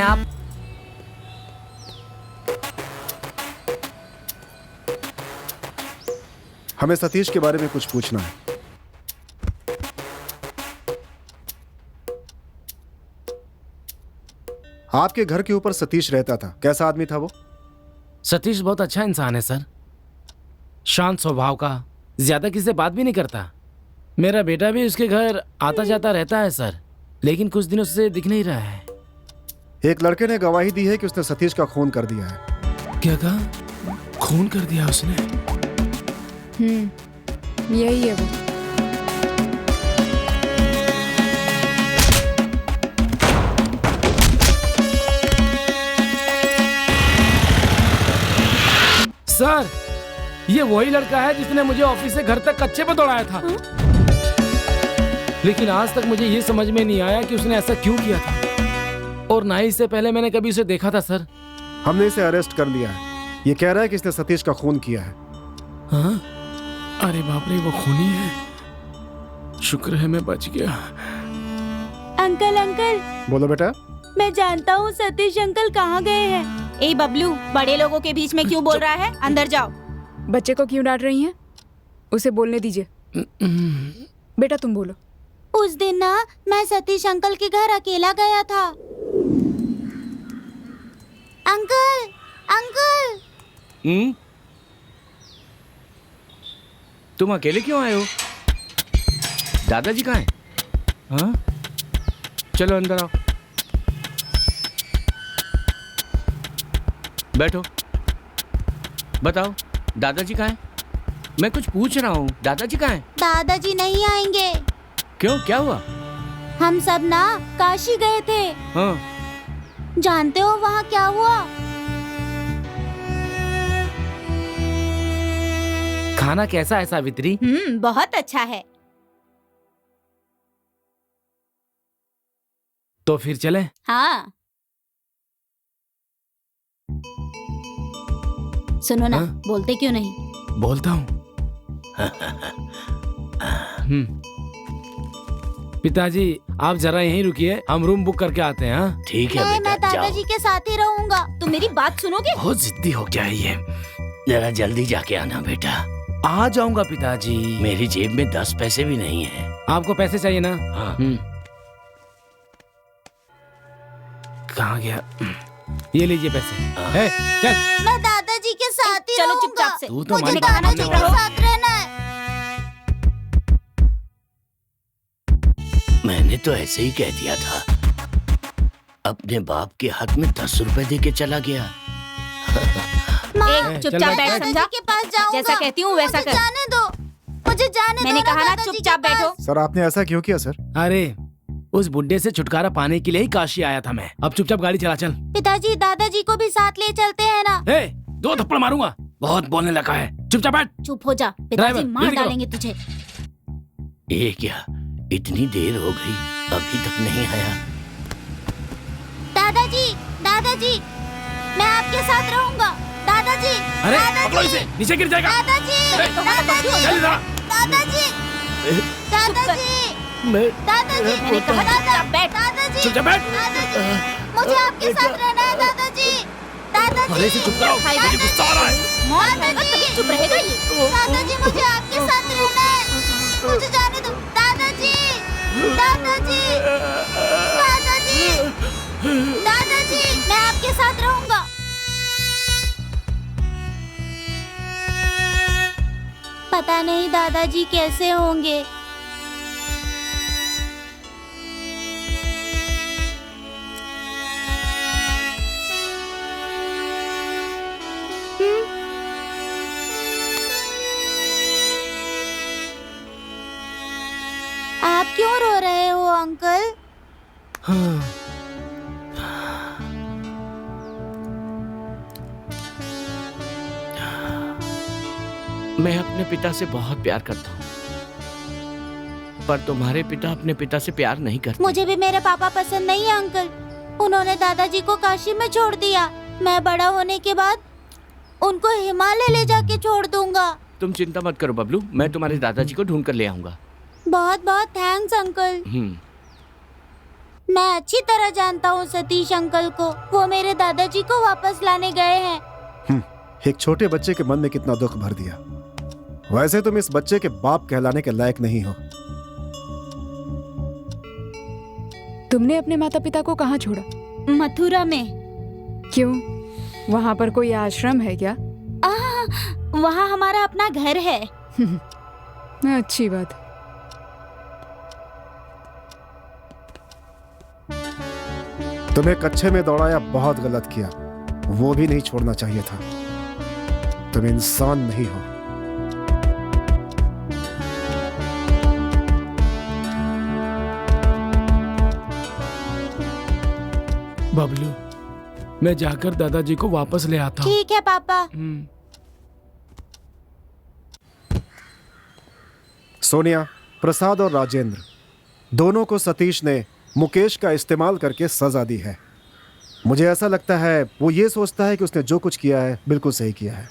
हैं आप? हमें सतीश के बारे में कुछ पूछना है। आपके घर के ऊपर सतीश रहता था, कैसा आदमी था वो? सतीश बहुत अच्छा इंसान है सर, शांत स्वभाव का, ज्यादा किसी से बात भी नहीं करता। मेरा बेटा भी उसके घर आता जाता रहता है सर, लेकिन कुछ दिनों से दिख नहीं रहा है। एक लड़के ने गवाही दी है कि उसने सतीश का खून कर दिया है। क्या कहा? खून कर दिया उसने? यही है वो। सर, ये वही लड़का है जिसने मुझे ऑफिस से घर तक कच्चे पे दौड़ाया था। लेकिन आज तक मुझे ये समझ में नहीं आया कि उसने ऐसा क्यों किया था, और ना ही इससे पहले मैंने कभी उसे देखा था सर। हमने इसे अरेस्ट कर लिया है। ये कह रहा है कि इसने सतीश का खून किया है। हाँ? अरे बाप रे, वो खूनी है। शुक्र है मैं बच गया। अंकल अंकल, बोलो बेटा। मैं जानता हूँ सतीश अंकल कहाँ गए हैं। ए बबलू, बड़े लोगों के बीच में क्यों बोल रहा है? अंदर जाओ। बच्चे को क्यों डांट रही हैं? उसे बोलने दीजिए। बेटा तुम बोलो। उस दिन ना मैं सतीश अंकल के घर अकेला गया था। Uncle uncle. तुम अकेले क्यों आए हो? दादाजी कहाँ हैं? हाँ? चलो अंदर आओ, बैठो। बताओ दादाजी कहाँ हैं? मैं कुछ पूछ रहा हूँ, दादाजी कहाँ हैं? दादाजी नहीं आएंगे। क्यों, क्या हुआ? हम सब ना काशी गए थे। हाँ। जानते हो वहाँ क्या हुआ? खाना कैसा है सावित्री? बहुत अच्छा है। तो फिर चलें? हाँ। सुनो ना, बोलते क्यों नहीं? बोलता हूँ। पिताजी आप जरा यहीं रुकिए, हम रूम बुक करके आते हैं। हाँ ठीक है बेटा, मैं दादाजी के साथ ही रहूंगा। तुम मेरी बात सुनोगे? बहुत जिद्दी हो गया है ये। जरा जल्दी जाके आना बेटा। आ जाऊंगा पिताजी। मेरी जेब में 10 पैसे भी नहीं है। आपको पैसे चाहिए ना? हाँ। कहाँ गया? ये लीजिए पैसे। है, चल। मैं दादाजी के साथ ही चलो रहूंगा। चुपचाप से। तू तो मुझे हमारी दादाजी बात के मानने साथ रहना है। मैंने तो ऐसे ही कह दिया था। अपने बाप के हाथ में 10 रुपए दे के चला गया। चुपचाप बैठ, समझा? के पास जाऊंगा। जैसा कहती हूँ वैसा कर। जाने दो, मुझे जाने दो। मैंने कहा ना चुपचाप बैठो। सर आपने ऐसा क्यों किया सर? अरे उस बुड्ढे से छुटकारा पाने के लिए ही काशी आया था मैं। अब चुपचाप गाड़ी चला, चल। पिताजी दादाजी को भी साथ ले चलते हैं ना। 2 थप्पड़ मारूंगा, बहुत बोलने लगा है। चुपचाप बैठ। चुप हो जा, पिताजी ड्राइवर, मार जल्दी करो। डालेंगे तुझे। ये क्या, इतनी देर हो गई अभी तक नहीं आया? दादाजी दादाजी, मैं आपके साथ रहूंगा। दादाजी अरे दादाजी, पकड़ो इसे, नीचे गिर जाएगा। दादाजी दादाजी चल इधर। दादाजी दादाजी दादाजी, मैंने कहा चुपचाप बैठ। दादाजी चुपचाप बैठ। दादाजी, मुझे आपके साथ रहना है। दादाजी दादाजी, भले से चुप करो, मुझे गुस्सा आ रहा है। मौत खाएगा तभी चुप रहेगा ये। दादाजी मुझे आपके साथ रहना है, मुझे जाने दो। दादाजी दादाजी दादाजी दादाजी, मैं आपके साथ रहूंगा। पता नहीं दादाजी कैसे होंगे। आप क्यों रो रहे हो अंकल? मैं अपने पिता से बहुत प्यार करता हूँ, पर तुम्हारे पिता अपने पिता से प्यार नहीं करते। मुझे भी मेरे पापा पसंद नहीं है अंकल। उन्होंने दादाजी को काशी में छोड़ दिया। मैं बड़ा होने के बाद उनको हिमालय ले जाके छोड़ दूंगा। तुम चिंता मत करो बबलू, मैं तुम्हारे दादाजी को ढूंढ कर ले आऊंगा। बहुत बहुत थैंक्स अंकल। मैं अच्छी तरह जानता हूँ सतीश अंकल को। वो मेरे दादाजी को वापस लाने गए हैं। एक छोटे बच्चे के मन में कितना दुख भर दिया। वैसे तुम इस बच्चे के बाप कहलाने के लायक नहीं हो। तुमने अपने माता पिता को कहाँ छोड़ा? मथुरा में। क्यों? वहाँ पर कोई आश्रम है क्या? वहाँ हमारा अपना घर है। अच्छी बात। तुम्हें कच्चे में दौड़ाया बहुत गलत किया। वो भी नहीं छोड़ना चाहिए था। तुम इंसान नहीं हो। बबलू, मैं जाकर दादाजी को वापस ले आता हूँ। ठीक है पापा। सोनिया, प्रसाद और राजेंद्र दोनों को सतीश ने मुकेश का इस्तेमाल करके सजा दी है। मुझे ऐसा लगता है वो ये सोचता है कि उसने जो कुछ किया है बिल्कुल सही किया है।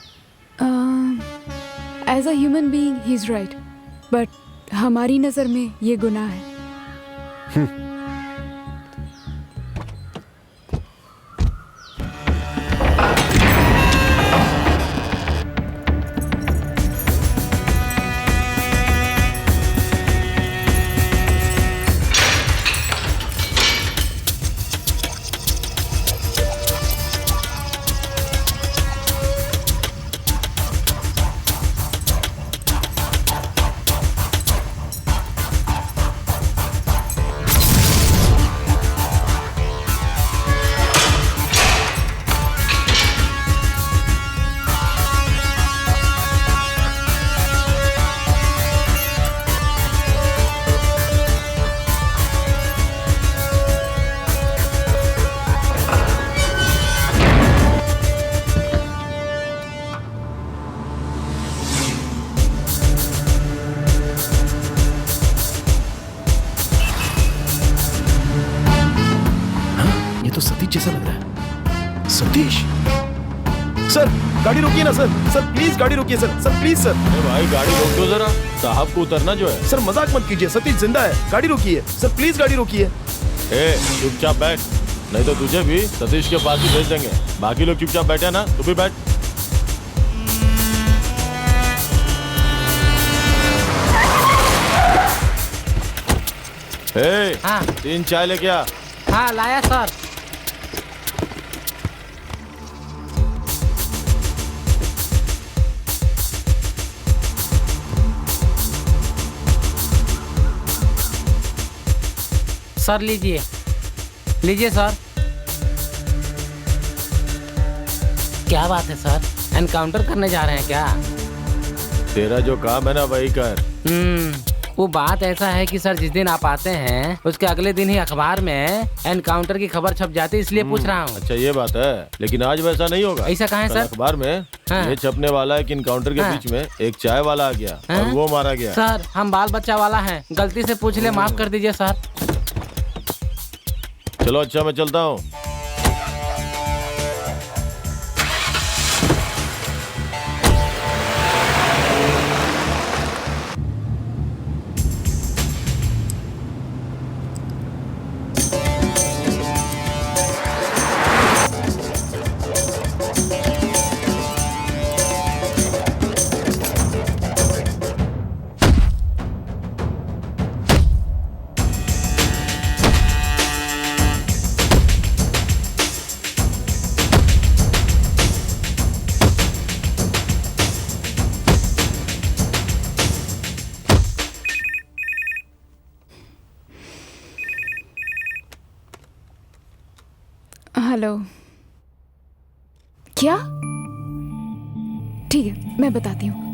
As a human being he is right, but हमारी नजर में ये गुनाह है। जैसा लग रहा है। सतीश सर, गाड़ी रोकिए ना सर। सर प्लीज गाड़ी रोकिए सर। Sir please sir. अरे भाई गाड़ी रोक दो जरा, साहब को उतरना जो है। सर मजाक मत कीजिए, सतीश जिंदा है। गाड़ी रोकिए सर, प्लीज गाड़ी रोकिए। ए चुपचाप बैठ, नहीं तो तुझे भी सतीश के पास ही भेज देंगे। बाकी लोग चुपचाप बैठे ना, तू भी बैठ। हाँ। 3 चाय लेके आ। हाँ लाया सर। सर लीजिए, लीजिए सर। क्या बात है सर, एनकाउंटर करने जा रहे हैं क्या? तेरा जो काम है ना वही कर। वो बात ऐसा है कि सर जिस दिन आप आते हैं उसके अगले दिन ही अखबार में एनकाउंटर की खबर छप जाती है, इसलिए पूछ रहा हूँ। अच्छा ये बात है, लेकिन आज वैसा नहीं होगा। ऐसा कहाँ है सर? अखबार में ये छपने वाला है कि इनकाउंटर के बीच में एक चाय वाला आ गया और वो मारा गया। सर हम बाल बच्चा वाला हैं, गलती से पूछ ले, माफ कर दीजिए सर। चलो अच्छा मैं चलता हूँ। हेलो। क्या? ठीक है मैं बताती हूँ।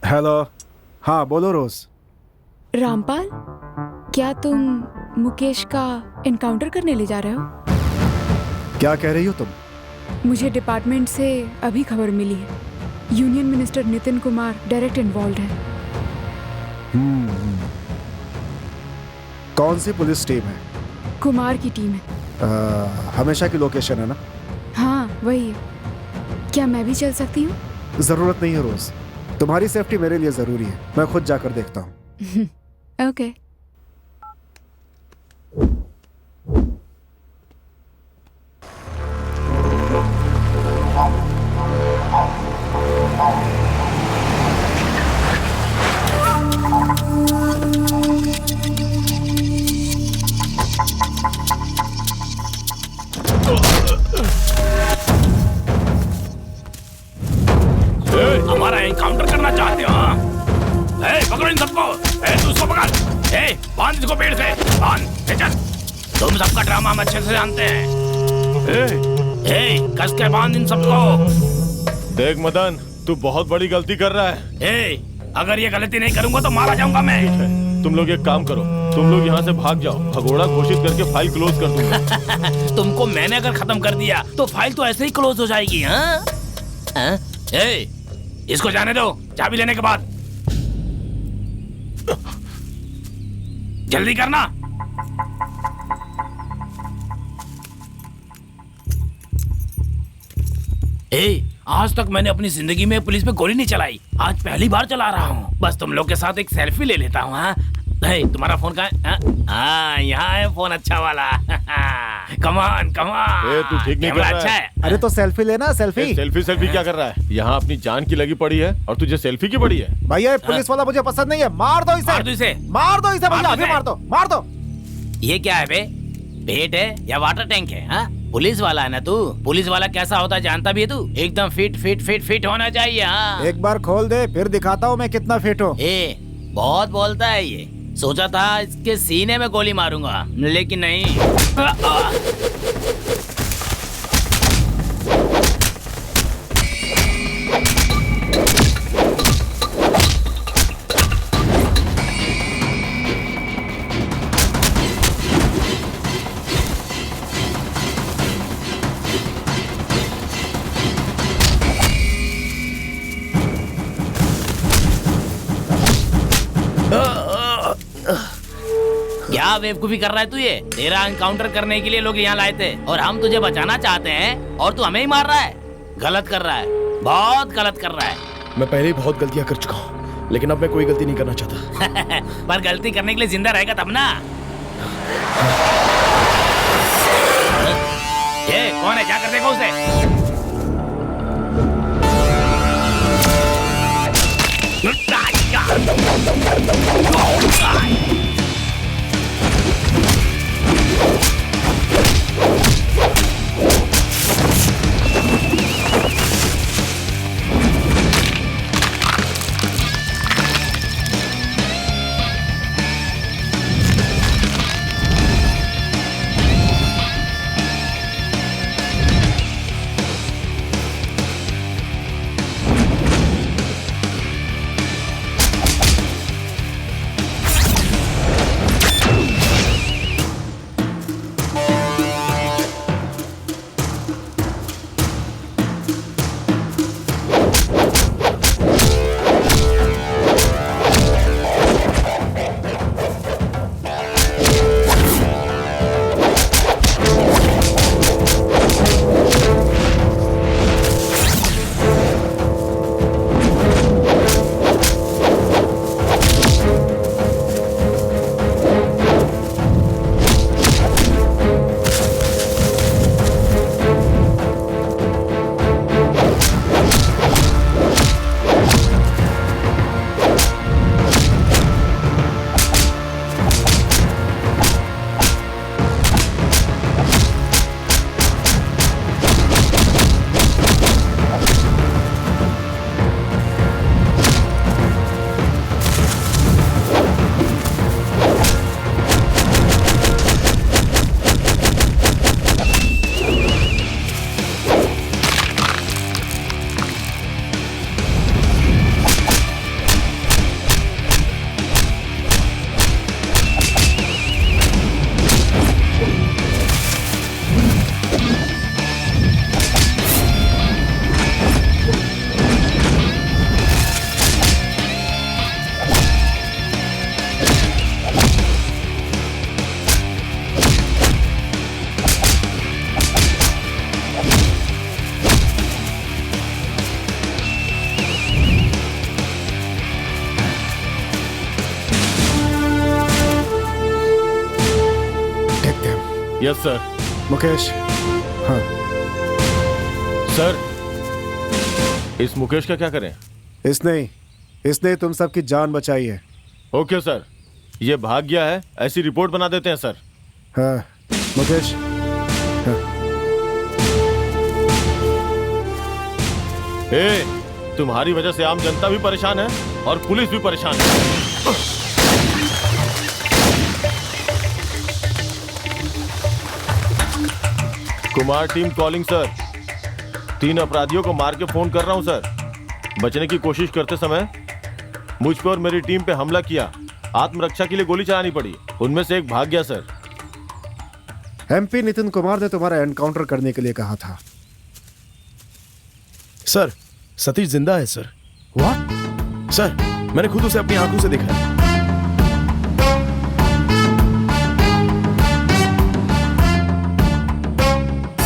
हेलो। हाँ बोलो रोज। रामपाल, क्या तुम मुकेश का एनकाउंटर करने ले जा रहे हो? क्या कह रही हो तुम? मुझे डिपार्टमेंट से अभी खबर मिली है। Union minister Nitin Kumar direct involve है। कौन सी पुलिस टीम है? कुमार की टीम है। हमेशा की लोकेशन है ना? हाँ वही है। क्या मैं भी चल सकती हूँ? जरूरत नहीं है रोज, तुम्हारी सेफ्टी मेरे लिए जरूरी है। मैं खुद जाकर देखता हूँ। ओके। हमारा एनकाउंटर करना चाहते हो? हाँ? पकड़ो इन सबको। तू उसको पकड़। बांध इसको पेड़ से। बांध। चल। तुम सबका ड्रामा हम अच्छे से जानते हैं। कस के बांध इन सबको। देख मदन, तू बहुत बड़ी गलती कर रहा है। अगर ये गलती नहीं करूंगा तो मारा जाऊंगा मैं। तुम लोग एक काम करो, तुम लोग यहाँ से भाग जाओ। भगोड़ा घोषित करके फाइल क्लोज कर दूंगा। तुमको मैंने अगर खत्म कर दिया तो फाइल तो ऐसे ही क्लोज हो जाएगी। हाँ? इसको जाने दो, चाबी लेने के बाद। जल्दी करना। आज तक मैंने अपनी जिंदगी में पुलिस पे गोली नहीं चलाई। आज पहली बार चला रहा हूँ। बस तुम लोग के साथ एक सेल्फी ले लेता हूँ। हाँ? तुम्हारा फोन कहाँ है? हाँ, यहाँ है फोन अच्छा वाला। कमान कमान। तू ठीक नहीं कर रहा अच्छा है। है। अरे तो सेल्फी लेना। सेल्फी सेल्फी क्या कर रहा है? यहाँ अपनी जान की लगी पड़ी है और तुझे सेल्फी की पड़ी है। भैया पुलिस वाला मुझे पसंद नहीं है। मार दो इसे। मार दो इसे। मार दो इसे भैया, अभी मार दो, मार दो। ये क्या है बे? पेट है या वाटर टैंक है? हाँ? पुलिस वाला है ना तू? पुलिस वाला कैसा होता है जानता भी है तू? एकदम फिट होना चाहिए। हाँ? एक बार खोल दे, फिर दिखाता हूँ मैं कितना फिट हूँ। बहुत बोलता है ये। सोचा था इसके सीने में गोली मारूंगा, लेकिन नहीं। क्या बेवकूफी कर रहा है तू? ये तेरा एनकाउंटर करने के लिए लोग यहाँ लाए थे और हम तुझे बचाना चाहते हैं और तू हमें ही मार रहा है। गलत कर रहा है, बहुत गलत कर रहा है। मैं पहले ही बहुत गलतियां कर चुका हूँ, लेकिन अब मैं कोई गलती नहीं करना चाहता। पर गलती करने के लिए जिंदा रहेगा तब ना। ये कौन है? जाकर देखो उसे। Yes sir. मुकेश। हाँ सर, इस मुकेश का क्या करें? इसने तुम सबकी जान बचाई है। ओके सर, ये भाग गया है, ऐसी रिपोर्ट बना देते हैं सर। हाँ मुकेश। हाँ। तुम्हारी वजह से आम जनता भी परेशान है और पुलिस भी परेशान है। Kumar team calling sir. 3 अपराधियों को मार के फोन कर रहा हूं सर। बचने की कोशिश करते समय मुझ पर और मेरी टीम पे हमला किया। आत्मरक्षा के लिए गोली चलानी पड़ी। उनमें से एक भाग गया सर। एमपी नितिन कुमार ने तुम्हारा एनकाउंटर करने के लिए कहा था। सर, सतीश जिंदा है सर। व्हाट? सर, मैंने खुद उसे अपनी आंखों से देखा है।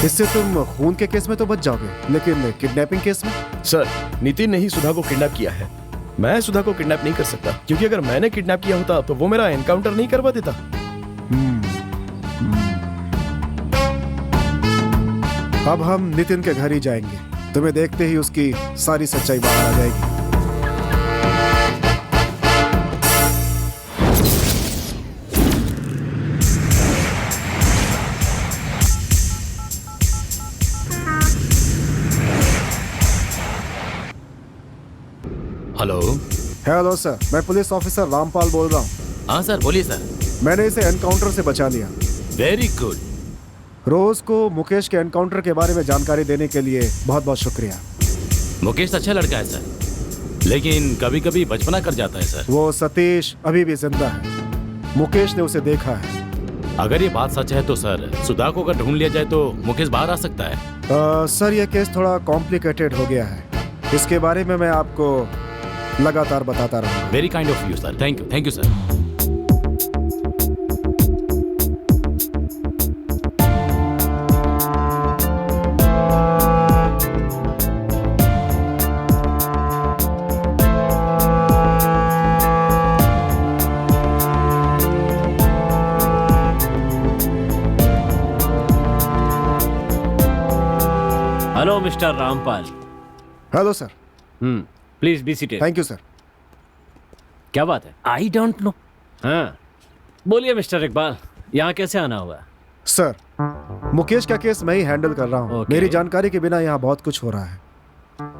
इससे तुम खून के केस में तो बच जाओगे, लेकिन किडनैपिंग केस में? सर, नितिन ने ही सुधा को किडनैप किया है। मैं सुधा को किडनैप नहीं कर सकता, क्योंकि अगर मैंने किडनैप किया होता तो वो मेरा एनकाउंटर नहीं करवा देता। अब हम नितिन के घर ही जाएंगे। तुम्हें देखते ही उसकी सारी सच्चाई बाहर आ जाएगी। हेलो। हेलो सर, मैं पुलिस ऑफिसर रामपाल बोल रहा हूँ। हाँ सर, बोलिए सर। मैंने इसे एनकाउंटर से बचा लिया। Very good. रोज को मुकेश के एनकाउंटर के बारे में जानकारी देने के लिए बहुत बहुत शुक्रिया। मुकेश अच्छा लड़का है सर, लेकिन कभी कभी बचपना कर जाता है सर। वो सतीश अभी भी जिंदा है। मुकेश ने उसे देखा है। अगर ये बात सच है तो सर, सुधा को अगर ढूंढ लिया जाए तो मुकेश बाहर आ सकता है। सर, यह केस थोड़ा कॉम्प्लिकेटेड हो गया है। इसके बारे में मैं आपको लगातार बताता रहूंगा। Very kind of you sir. Thank you sir. Hello mister Rampal. Hello sir. Please be seated. Thank you sir. क्या बात है? I don't know. हाँ बोलिए मिस्टर इकबाल, यहाँ कैसे आना हुआ? सर, मुकेश का केस मैं ही हैंडल कर रहा हूँ। मेरी जानकारी के बिना यहाँ बहुत कुछ हो रहा है।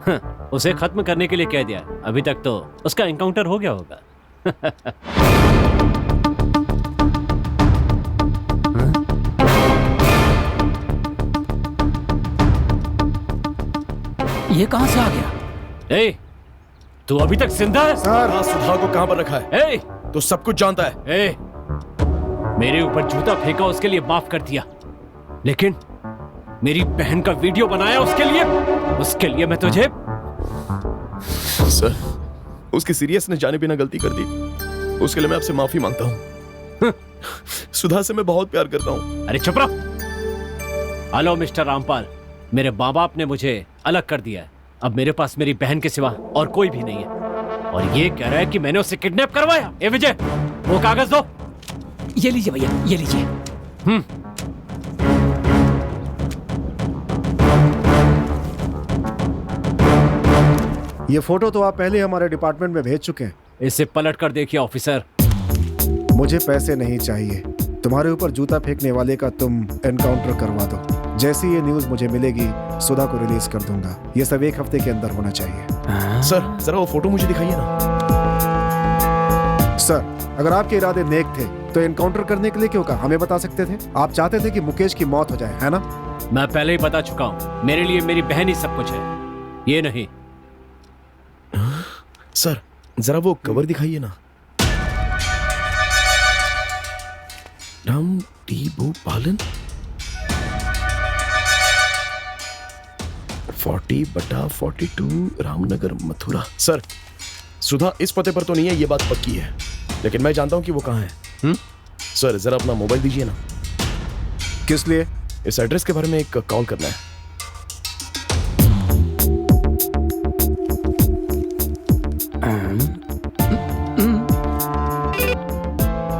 हाँ, उसे खत्म करने के लिए कह दिया। अभी तक तो उसका एनकाउंटर हो गया होगा। ये कहां से आ गया? ए, तू अभी तक जिंदा है? सर, सुधा को कहां पर रखा है? ए, तो सब कुछ जानता है। ए, मेरे ऊपर जूता फेंका, उसके लिए माफ कर दिया, लेकिन मेरी बहन का वीडियो बनाया उसके लिए मैं तुझे। सर, उसकी सीरियस ने जाने बिना गलती कर दी। उसके लिए मैं आपसे माफी मांगता हूँ। सुधा से मैं बहुत प्यार करता हूँ। अरे चुप रहो। हेलो मिस्टर रामपाल, मेरे माँ बाप ने मुझे अलग कर दिया है। अब मेरे पास मेरी बहन के सिवा और कोई भी नहीं है, और ये कह रहा है कि मैंने उसे किडनैप करवाया। ए विजय, वो कागज दो। ये लीजिए भैया, ये लीजिए। ये फोटो तो आप पहले हमारे डिपार्टमेंट में भेज चुके हैं। इसे पलट कर देखिए ऑफिसर। मुझे पैसे नहीं चाहिए। तुम्हारे ऊपर जूता फेंकने वाले का तुम एनकाउंटर करवा दो। जैसी ये न्यूज मुझे मिलेगी, सुधा को रिलीज कर दूंगा। ये सब 1 हफ्ते के अंदर होना चाहिए। सर, जरा वो फोटो मुझे दिखाइए ना। सर, अगर आपके इरादे नेक थे तो एनकाउंटर करने के लिए क्यों कहा? हमें बता सकते थे। आप चाहते थे कि मुकेश की मौत हो जाए, है ना? मैं पहले ही बता चुका हूँ, मेरे लिए मेरी बहन ही सब कुछ है, ये नहीं। सर, जरा वो कवर दिखाइए ना। राम टी भूपालन 40/42 रामनगर मथुरा। सर, सुधा इस पते पर तो नहीं है, ये बात पक्की है, लेकिन मैं जानता हूं कि वो कहां है। सर, जरा अपना मोबाइल दीजिए ना। किस लिए? इस एड्रेस के बारे में एक कॉल करना है।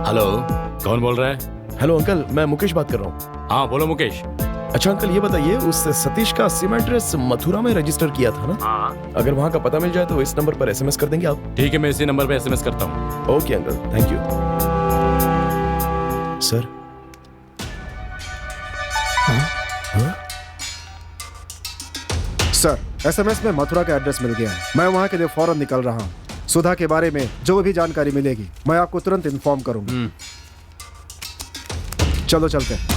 हेलो, कौन बोल रहा है? हेलो अंकल, मैं मुकेश बात कर रहा हूँ। हाँ बोलो मुकेश। अच्छा अंकल, ये बताइए, उस सतीश का सिम एड्रेस मथुरा में रजिस्टर किया था ना? हाँ। अगर वहाँ का पता मिल जाए तो इस नंबर पर एसएमएस कर देंगे आप? ठीक है, मैं इसी नंबर पे एसएमएस करता हूँ। Okay uncle, thank you. Sir. Sir, SMS में मथुरा का एड्रेस मिल गया है। मैं वहाँ के लिए फौरन निकल रहा हूँ। सुधा के बारे में जो भी जानकारी मिलेगी मैं आपको तुरंत इन्फॉर्म करूंगा। चलो चलते हैं।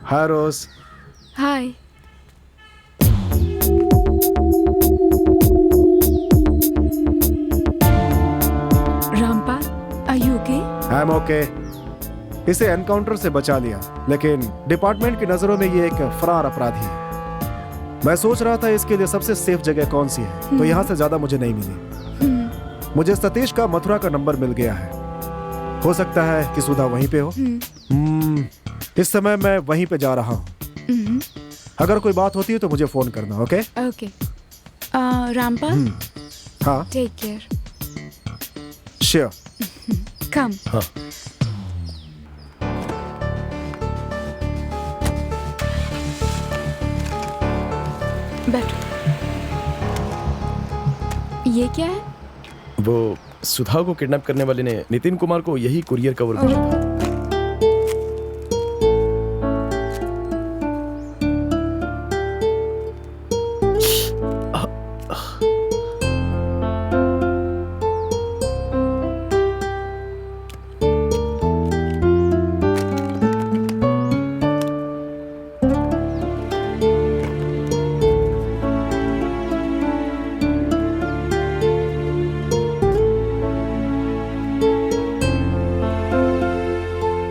Hi Rose. Hi. Rampal, are you okay? I am okay. इसे एनकाउंटर से बचा लिया, लेकिन डिपार्टमेंट की नजरों में ये एक फरार अपराधी है। मैं सोच रहा था इसके लिए सबसे सेफ जगह कौन सी है, तो यहाँ से ज्यादा मुझे नहीं मिली। मुझे सतीश का मथुरा का नंबर मिल गया है। हो सकता है कि सुधा वहीं पे हो। इस समय मैं वहीं पे जा रहा हूँ। अगर कोई बात होती है तो मुझे फोन करना। Okay okay. रामपाल, हाँ टेक केयर। श्योर। कम। हाँ। बैठो। ये क्या है? वो सुधा को किडनैप करने वाले ने नितिन कुमार को यही कुरियर कवर भेजा था।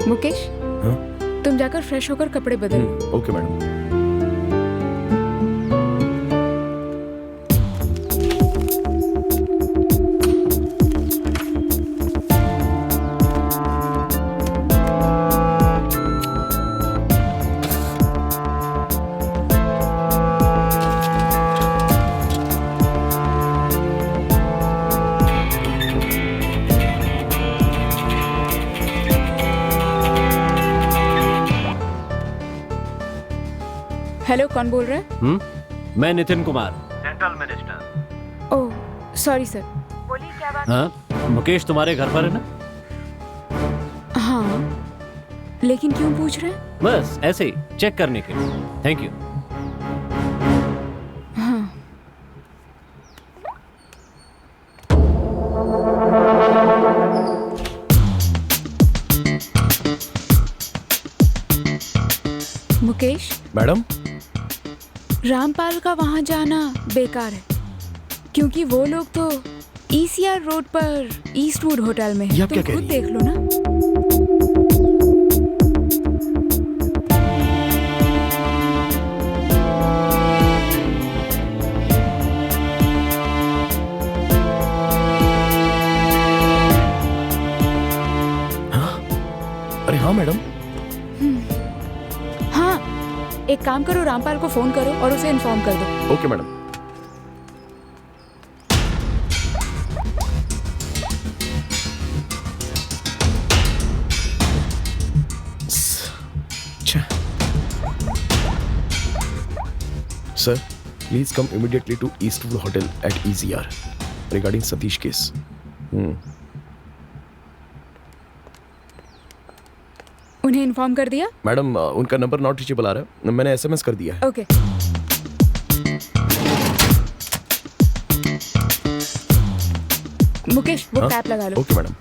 मुकेश, तुम जाकर फ्रेश होकर कपड़े बदलो। Okay madam. हेलो, कौन बोल रहा है? मैं Nitin Kumar. Central minister. Oh sorry sir. बोलिए क्या बात? हाँ, मुकेश तुम्हारे घर पर है ना? हाँ, लेकिन क्यों पूछ रहे हैं? बस ऐसे ही चेक करने के लिए। Thank you. हाँ। मुकेश, मैडम, रामपाल का वहां जाना बेकार है, क्योंकि वो लोग तो ईसीआर रोड पर ईस्टवुड होटल में है। तुम खुद देख लो ना। अरे हाँ मैडम। हाँ, एक काम करो, रामपाल को फोन करो और उसे इन्फॉर्म कर दो। Okay madam. Sir, please come immediately to Eastwood Hotel at EZR regarding Satish case. उन्हें इन्फॉर्म कर दिया? मैडम, उनका नंबर नॉट रीचेबल आ रहा है। मैंने एसएमएस कर दिया है। ओके। मुकेश, वो टैप लगा लो। Okay madam.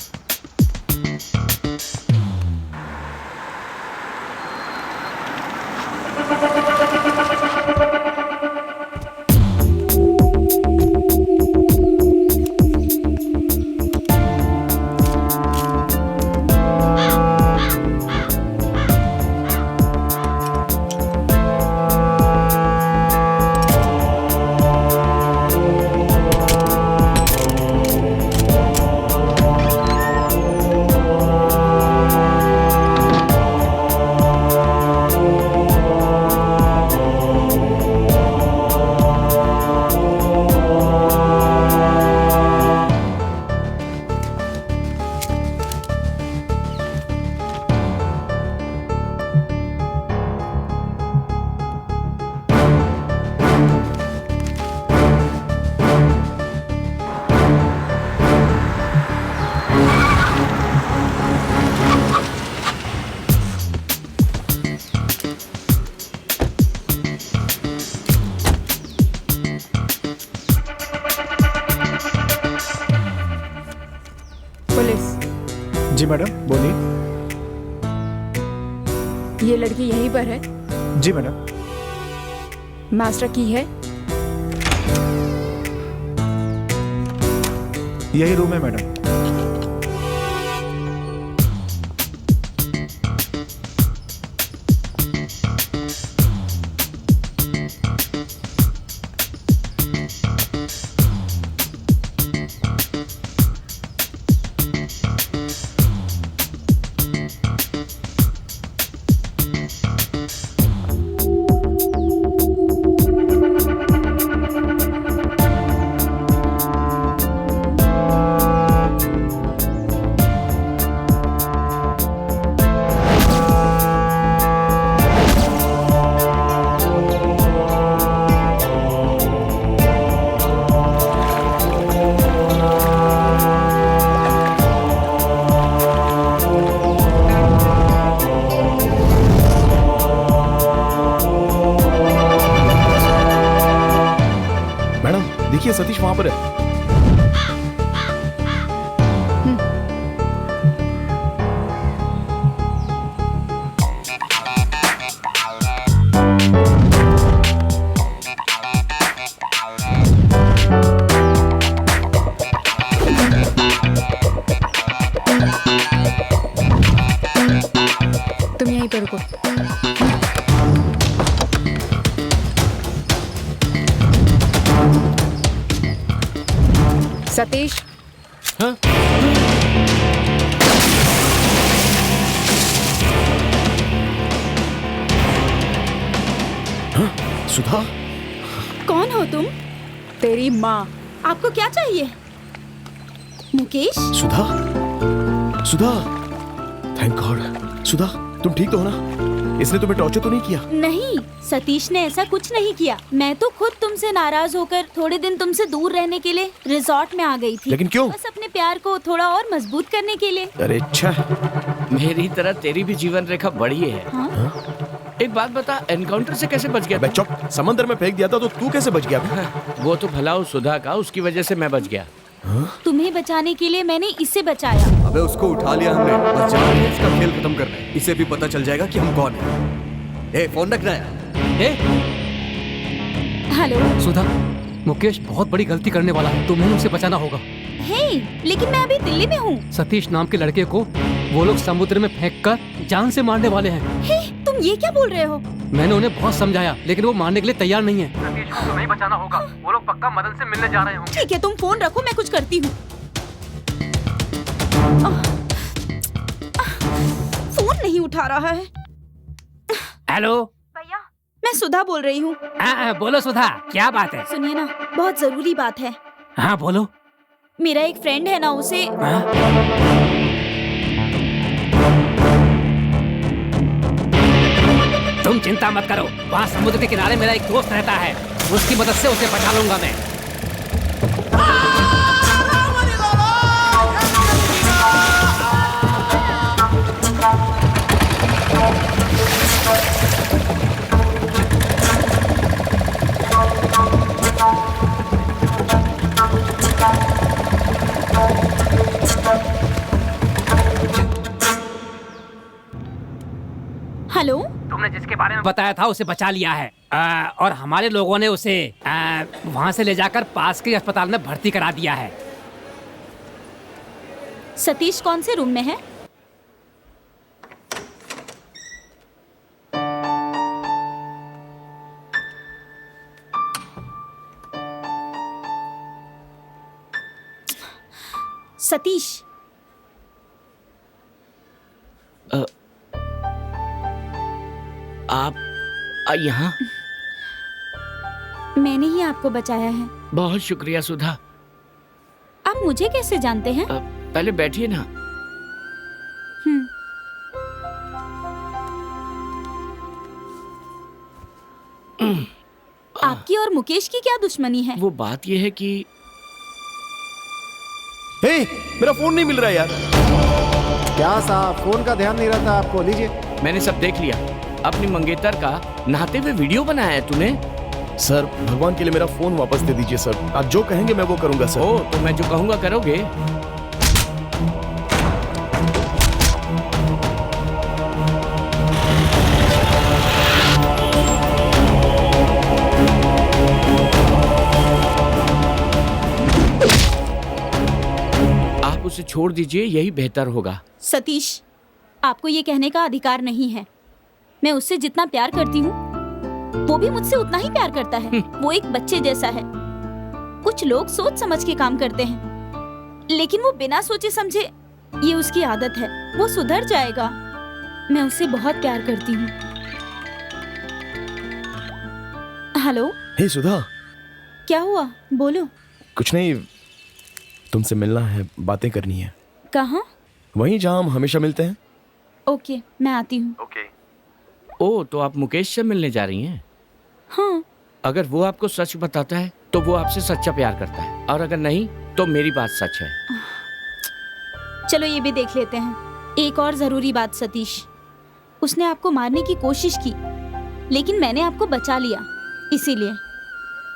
जी मैडम, बोलिए। ये लड़की यहीं पर है? जी मैडम। मास्टर की है? यही रूम है मैडम। देखिए सतीश वहां पर है। तुम यहीं पर रुको। सतीश। हाँ? हाँ? सुधा? कौन हो तुम? तेरी माँ। आपको क्या चाहिए? मुकेश? सुधा? सुधा? Thank God. सुधा, तुम ठीक तो हो ना? इसने तुम्हें टॉर्चर तो नहीं किया? नहीं, सतीश ने ऐसा कुछ नहीं किया। मैं तो खुद तुमसे नाराज होकर थोड़े दिन तुमसे दूर रहने के लिए रिजॉर्ट में आ गई थी। लेकिन क्यों? बस अपने प्यार को थोड़ा और मजबूत करने के लिए। अरे अच्छा। मेरी तरह तेरी भी जीवन रेखा बड़ी है। हाँ? एक बात बता, एनकाउंटर से कैसे बच गया? मैं चुप, समंदर में फेंक दिया था तो तू कैसे बच गया? वो तो भला उस सुधा का, उसकी वजह से मैं बच गया। तुम्हें बचाने के लिए मैंने इसे बचाया। अबे उसको उठा लिया हमने, बस जा रहे हैं इसका खेल खत्म करना है। इसे भी पता चल जाएगा कि हम कौन हैं। ए, फोन रखना है। हेलो सुधा, मुकेश बहुत बड़ी गलती करने वाला है, तुम्हें उसे बचाना होगा। हे, लेकिन मैं अभी दिल्ली में हूँ। सतीश नाम के लड़के को वो लोग समुद्र में फेंककर जान से मारने वाले हैं। हे, तुम ये क्या बोल रहे हो? मैंने उन्हें बहुत समझाया, लेकिन वो मारने के लिए तैयार नहीं है। सतीश को तुम्हें बचाना होगा, वो लोग पक्का मदन से मिलने जा रहे होंगे। ठीक है, तुम फोन रखो, मैं कुछ करती हूँ। फोन नहीं उठा रहा है। हेलो भैया, मैं सुधा बोल रही हूँ। बोलो सुधा, क्या बात है? सुनिए ना, बहुत जरूरी बात है। हाँ बोलो। मेरा एक फ्रेंड है ना, उसे तुम चिंता मत करो, वहाँ समुद्र के किनारे मेरा एक दोस्त रहता है, उसकी मदद से उसे बचा लूंगा मैं। हेलो, तुमने जिसके बारे में बताया था उसे बचा लिया है, और हमारे लोगों ने उसे वहाँ से ले जाकर पास के अस्पताल में भर्ती करा दिया है। सतीश कौन से रूम में है? सतीश, आप यहाँ? मैंने ही आपको बचाया है। बहुत शुक्रिया सुधा। आप मुझे कैसे जानते हैं? पहले बैठिए ना। आपकी और मुकेश की क्या दुश्मनी है? वो बात ये है कि हे, मेरा फोन नहीं मिल रहा यार। क्या साहब, फोन का ध्यान नहीं रहता आपको? लीजिए। मैंने सब देख लिया। अपनी मंगेतर का नहाते हुए वीडियो बनाया है तूने? सर, भगवान के लिए मेरा फोन वापस दे दीजिए सर। आप जो कहेंगे मैं वो करूंगा सर। ओ, तो मैं जो कहूंगा करोगे? उसे छोड़ दीजिए, यही बेहतर होगा। सतीश, आपको ये कहने का अधिकार नहीं है। मैं उससे जितना प्यार करती हूँ वो भी मुझसे उतना ही प्यार करता है। वो एक बच्चे जैसा है। कुछ लोग सोच समझ के काम करते हैं, लेकिन वो बिना सोचे समझे, ये उसकी आदत है। वो सुधर जाएगा। मैं उससे बहुत प्यार करती हूँ। हेलो। हे सुधा। क्या हुआ? बोलो। कुछ नहीं, तुमसे मिलना है, बातें करनी है। कहाँ? वहीं जहाँ हम हमेशा मिलते हैं। ओके, मैं आती हूँ। ओके। ओ, तो आप मुकेश से मिलने जा रही हैं? हाँ। अगर वो आपको सच बताता है तो वो आपसे सच्चा प्यार करता है, और अगर नहीं तो मेरी बात सच है। चलो ये भी देख लेते हैं। एक और जरूरी बात सतीश, उसने आपको मारने की कोशिश की, लेकिन मैंने आपको बचा लिया। इसीलिए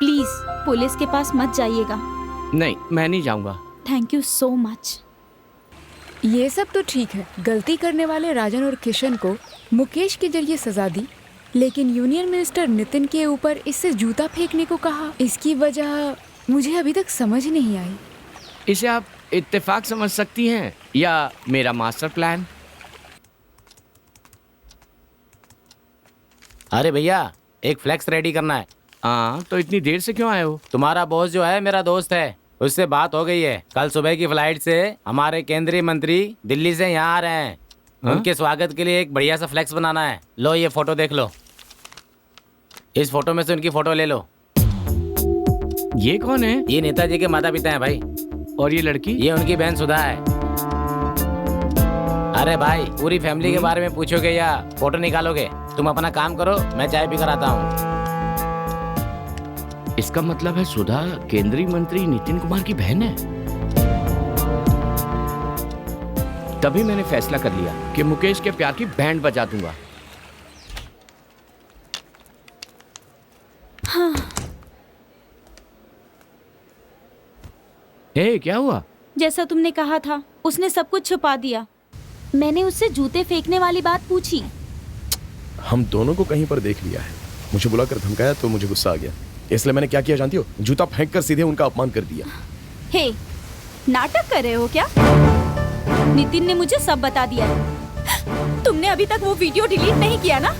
प्लीज पुलिस के पास मत जाइएगा। नहीं, मैं नहीं जाऊंगा। Thank you so much. ये सब तो ठीक है, गलती करने वाले राजन और किशन को मुकेश के जरिए सजा दी, लेकिन यूनियन मिनिस्टर नितिन के ऊपर इससे जूता फेंकने को कहा। इसकी वजह मुझे अभी तक समझ नहीं आई। इसे आप इत्तेफाक समझ सकती हैं या मेरा मास्टर प्लान। अरे भैया, एक फ्लेक्स रेडी करना है। हाँ, तो इतनी देर से क्यों आए हो? तुम्हारा बॉस जो है मेरा दोस्त है, उससे बात हो गई है। कल सुबह की फ्लाइट से हमारे केंद्रीय मंत्री दिल्ली से यहाँ आ रहे हैं। उनके स्वागत के लिए एक बढ़िया सा फ्लेक्स बनाना है। लो ये फोटो देख लो, इस फोटो में से उनकी फोटो ले लो। ये कौन है? ये नेताजी के माता पिता हैं भाई। और ये लड़की? ये उनकी बहन सुधा है। अरे भाई, पूरी फैमिली के बारे में पूछोगे या फोटो निकालोगे? तुम अपना काम करो, मैं चाय पी कर आता हूँ। इसका मतलब है सुधा केंद्रीय मंत्री नितिन कुमार की बहन है। तभी मैंने फैसला कर लिया कि मुकेश के प्यार की बैंड बजा दूंगा। हाँ। क्या हुआ? जैसा तुमने कहा था, उसने सब कुछ छुपा दिया। मैंने उससे जूते फेंकने वाली बात पूछी। हम दोनों को कहीं पर देख लिया है। मुझे बुलाकर धमकाया तो मुझे गुस्सा आ गया, इसलिए मैंने क्या किया जानती हो? जूता फेंक कर सीधे उनका अपमान कर दिया। हे, नाटक कर रहे हो क्या? नितिन ने मुझे सब बता दिया है। तुमने अभी तक वो वीडियो डिलीट नहीं किया ना?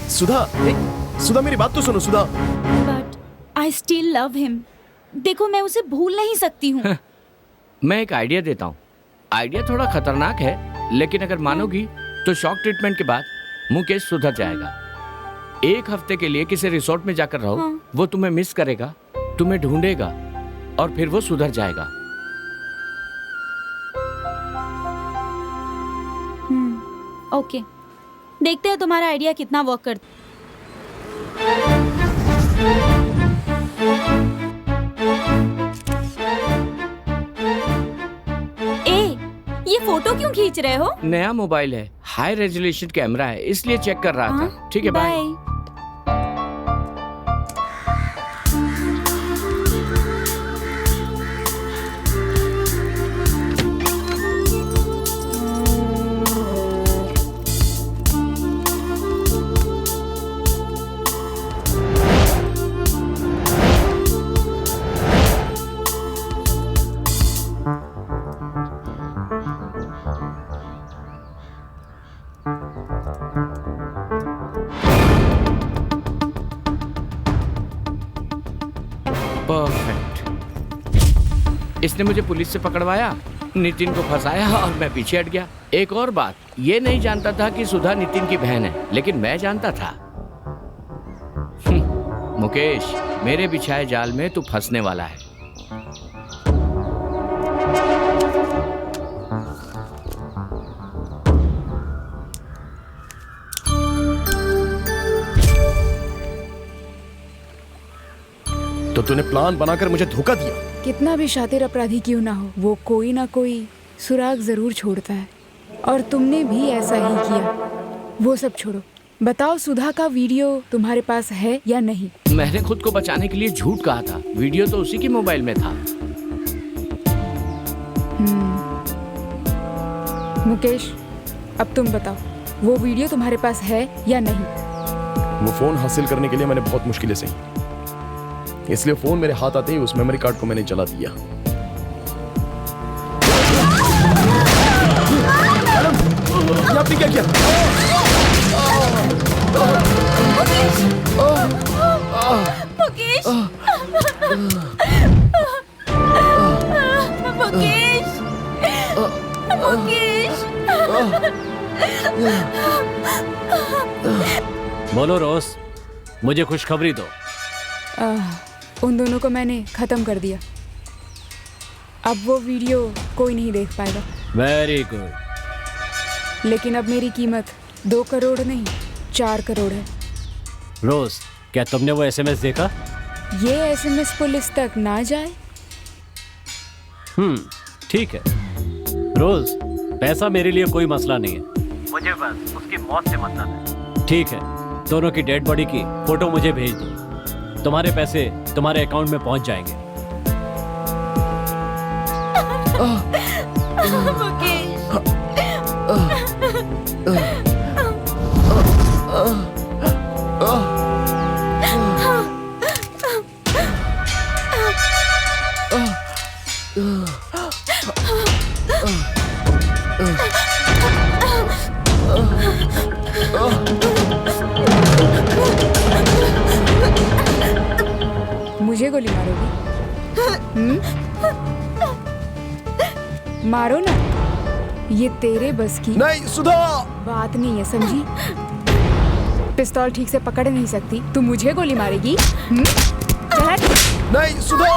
सुधा मेरी बात तो सुनो Sudha. But I still love him. देखो, मैं उसे भूल नहीं सकती हूँ। मैं एक आइडिया देता हूँ। आइडिया थोड़ा खतरनाक है, लेकिन अगर मानोगी तो शॉक ट्रीटमेंट के बाद मुकेश सुधर जाएगा। 1 हफ्ते के लिए किसी रिसोर्ट में जाकर रहो। हाँ। वो तुम्हें मिस करेगा, तुम्हें ढूंढेगा, और फिर वो सुधर जाएगा। ओके, देखते हैं तुम्हारा आइडिया कितना वर्क करता। ये फोटो क्यों खींच रहे हो? नया मोबाइल है, हाई रेजोल्यूशन कैमरा है, इसलिए चेक कर रहा था। ठीक है, बाय। परफेक्ट। इसने मुझे पुलिस से पकड़वाया, नितिन को फंसाया और मैं पीछे हट गया। एक और बात, ये नहीं जानता था कि सुधा नितिन की बहन है, लेकिन मैं जानता था। मुकेश, मेरे बिछाए जाल में तू फंसने वाला है। तो तूने प्लान बनाकर मुझे धोखा दिया। कितना भी शातिर अपराधी क्यों ना हो, वो कोई ना कोई सुराग जरूर छोड़ता है, और तुमने भी ऐसा ही किया। वो सब छोड़ो, बताओ सुधा का वीडियो तुम्हारे पास है या नहीं? मैंने खुद को बचाने के लिए झूठ कहा था। वीडियो तो उसी की मोबाइल में था। मुकेश, अब तुम बताओ, वो वीडियो तुम्हारे पास है या नहीं? वो फोन हासिल करने के लिए मैंने बहुत मुश्किलें सही, इसलिए फोन मेरे हाथ आते ही उस मेमोरी कार्ड को मैंने जला दिया। बोलो रोज, मुझे खुशखबरी दो। उन दोनों को मैंने खत्म कर दिया। अब वो वीडियो कोई नहीं देख पाएगा। Very good. लेकिन अब मेरी कीमत 2 करोड़ नहीं 4 करोड़ है। रोज, क्या तुमने वो एसएमएस देखा? ये एसएमएस पुलिस तक ना जाए। ठीक है रोज, पैसा मेरे लिए कोई मसला नहीं है। मुझे बस उसकी मौत से मतलब है। ठीक है, दोनों की डेड बॉडी की फोटो मुझे भेज दो। तुम्हारे पैसे तुम्हारे अकाउंट में पहुंच जाएंगे। मुझे गोली मारोगी? मारो ना, ये तेरे बस की नहीं सुधा, बात नहीं है, समझी? पिस्तौल ठीक से पकड़ नहीं सकती, तू मुझे गोली मारेगी? नहीं सुधा।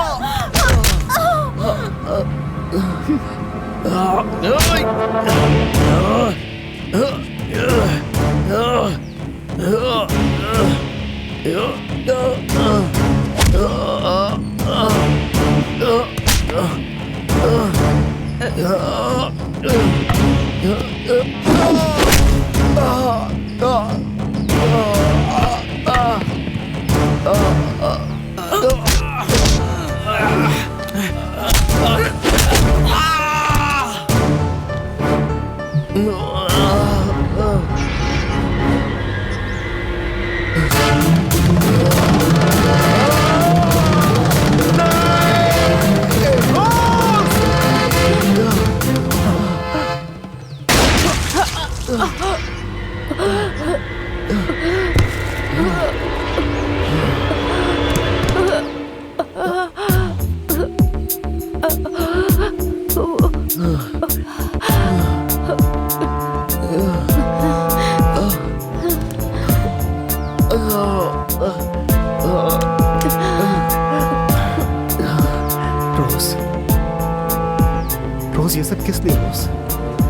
रोज, ये सब किस लिए?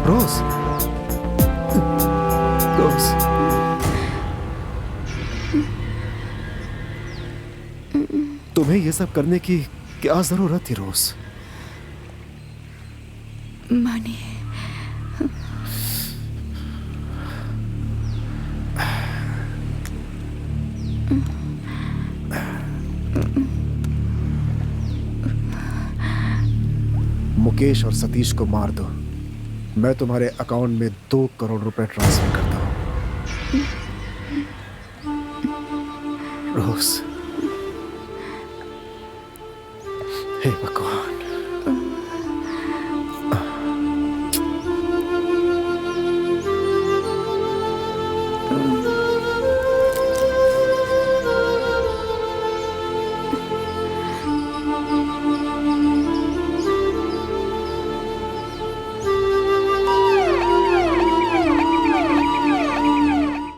रोज, रोज, तुम्हें ये सब करने की क्या जरूरत थी रोज? माने मुकेश और सतीश को मार दो, मैं तुम्हारे अकाउंट में 2 करोड़ रुपए ट्रांसफर करता हूं। रोज, हे भगवान।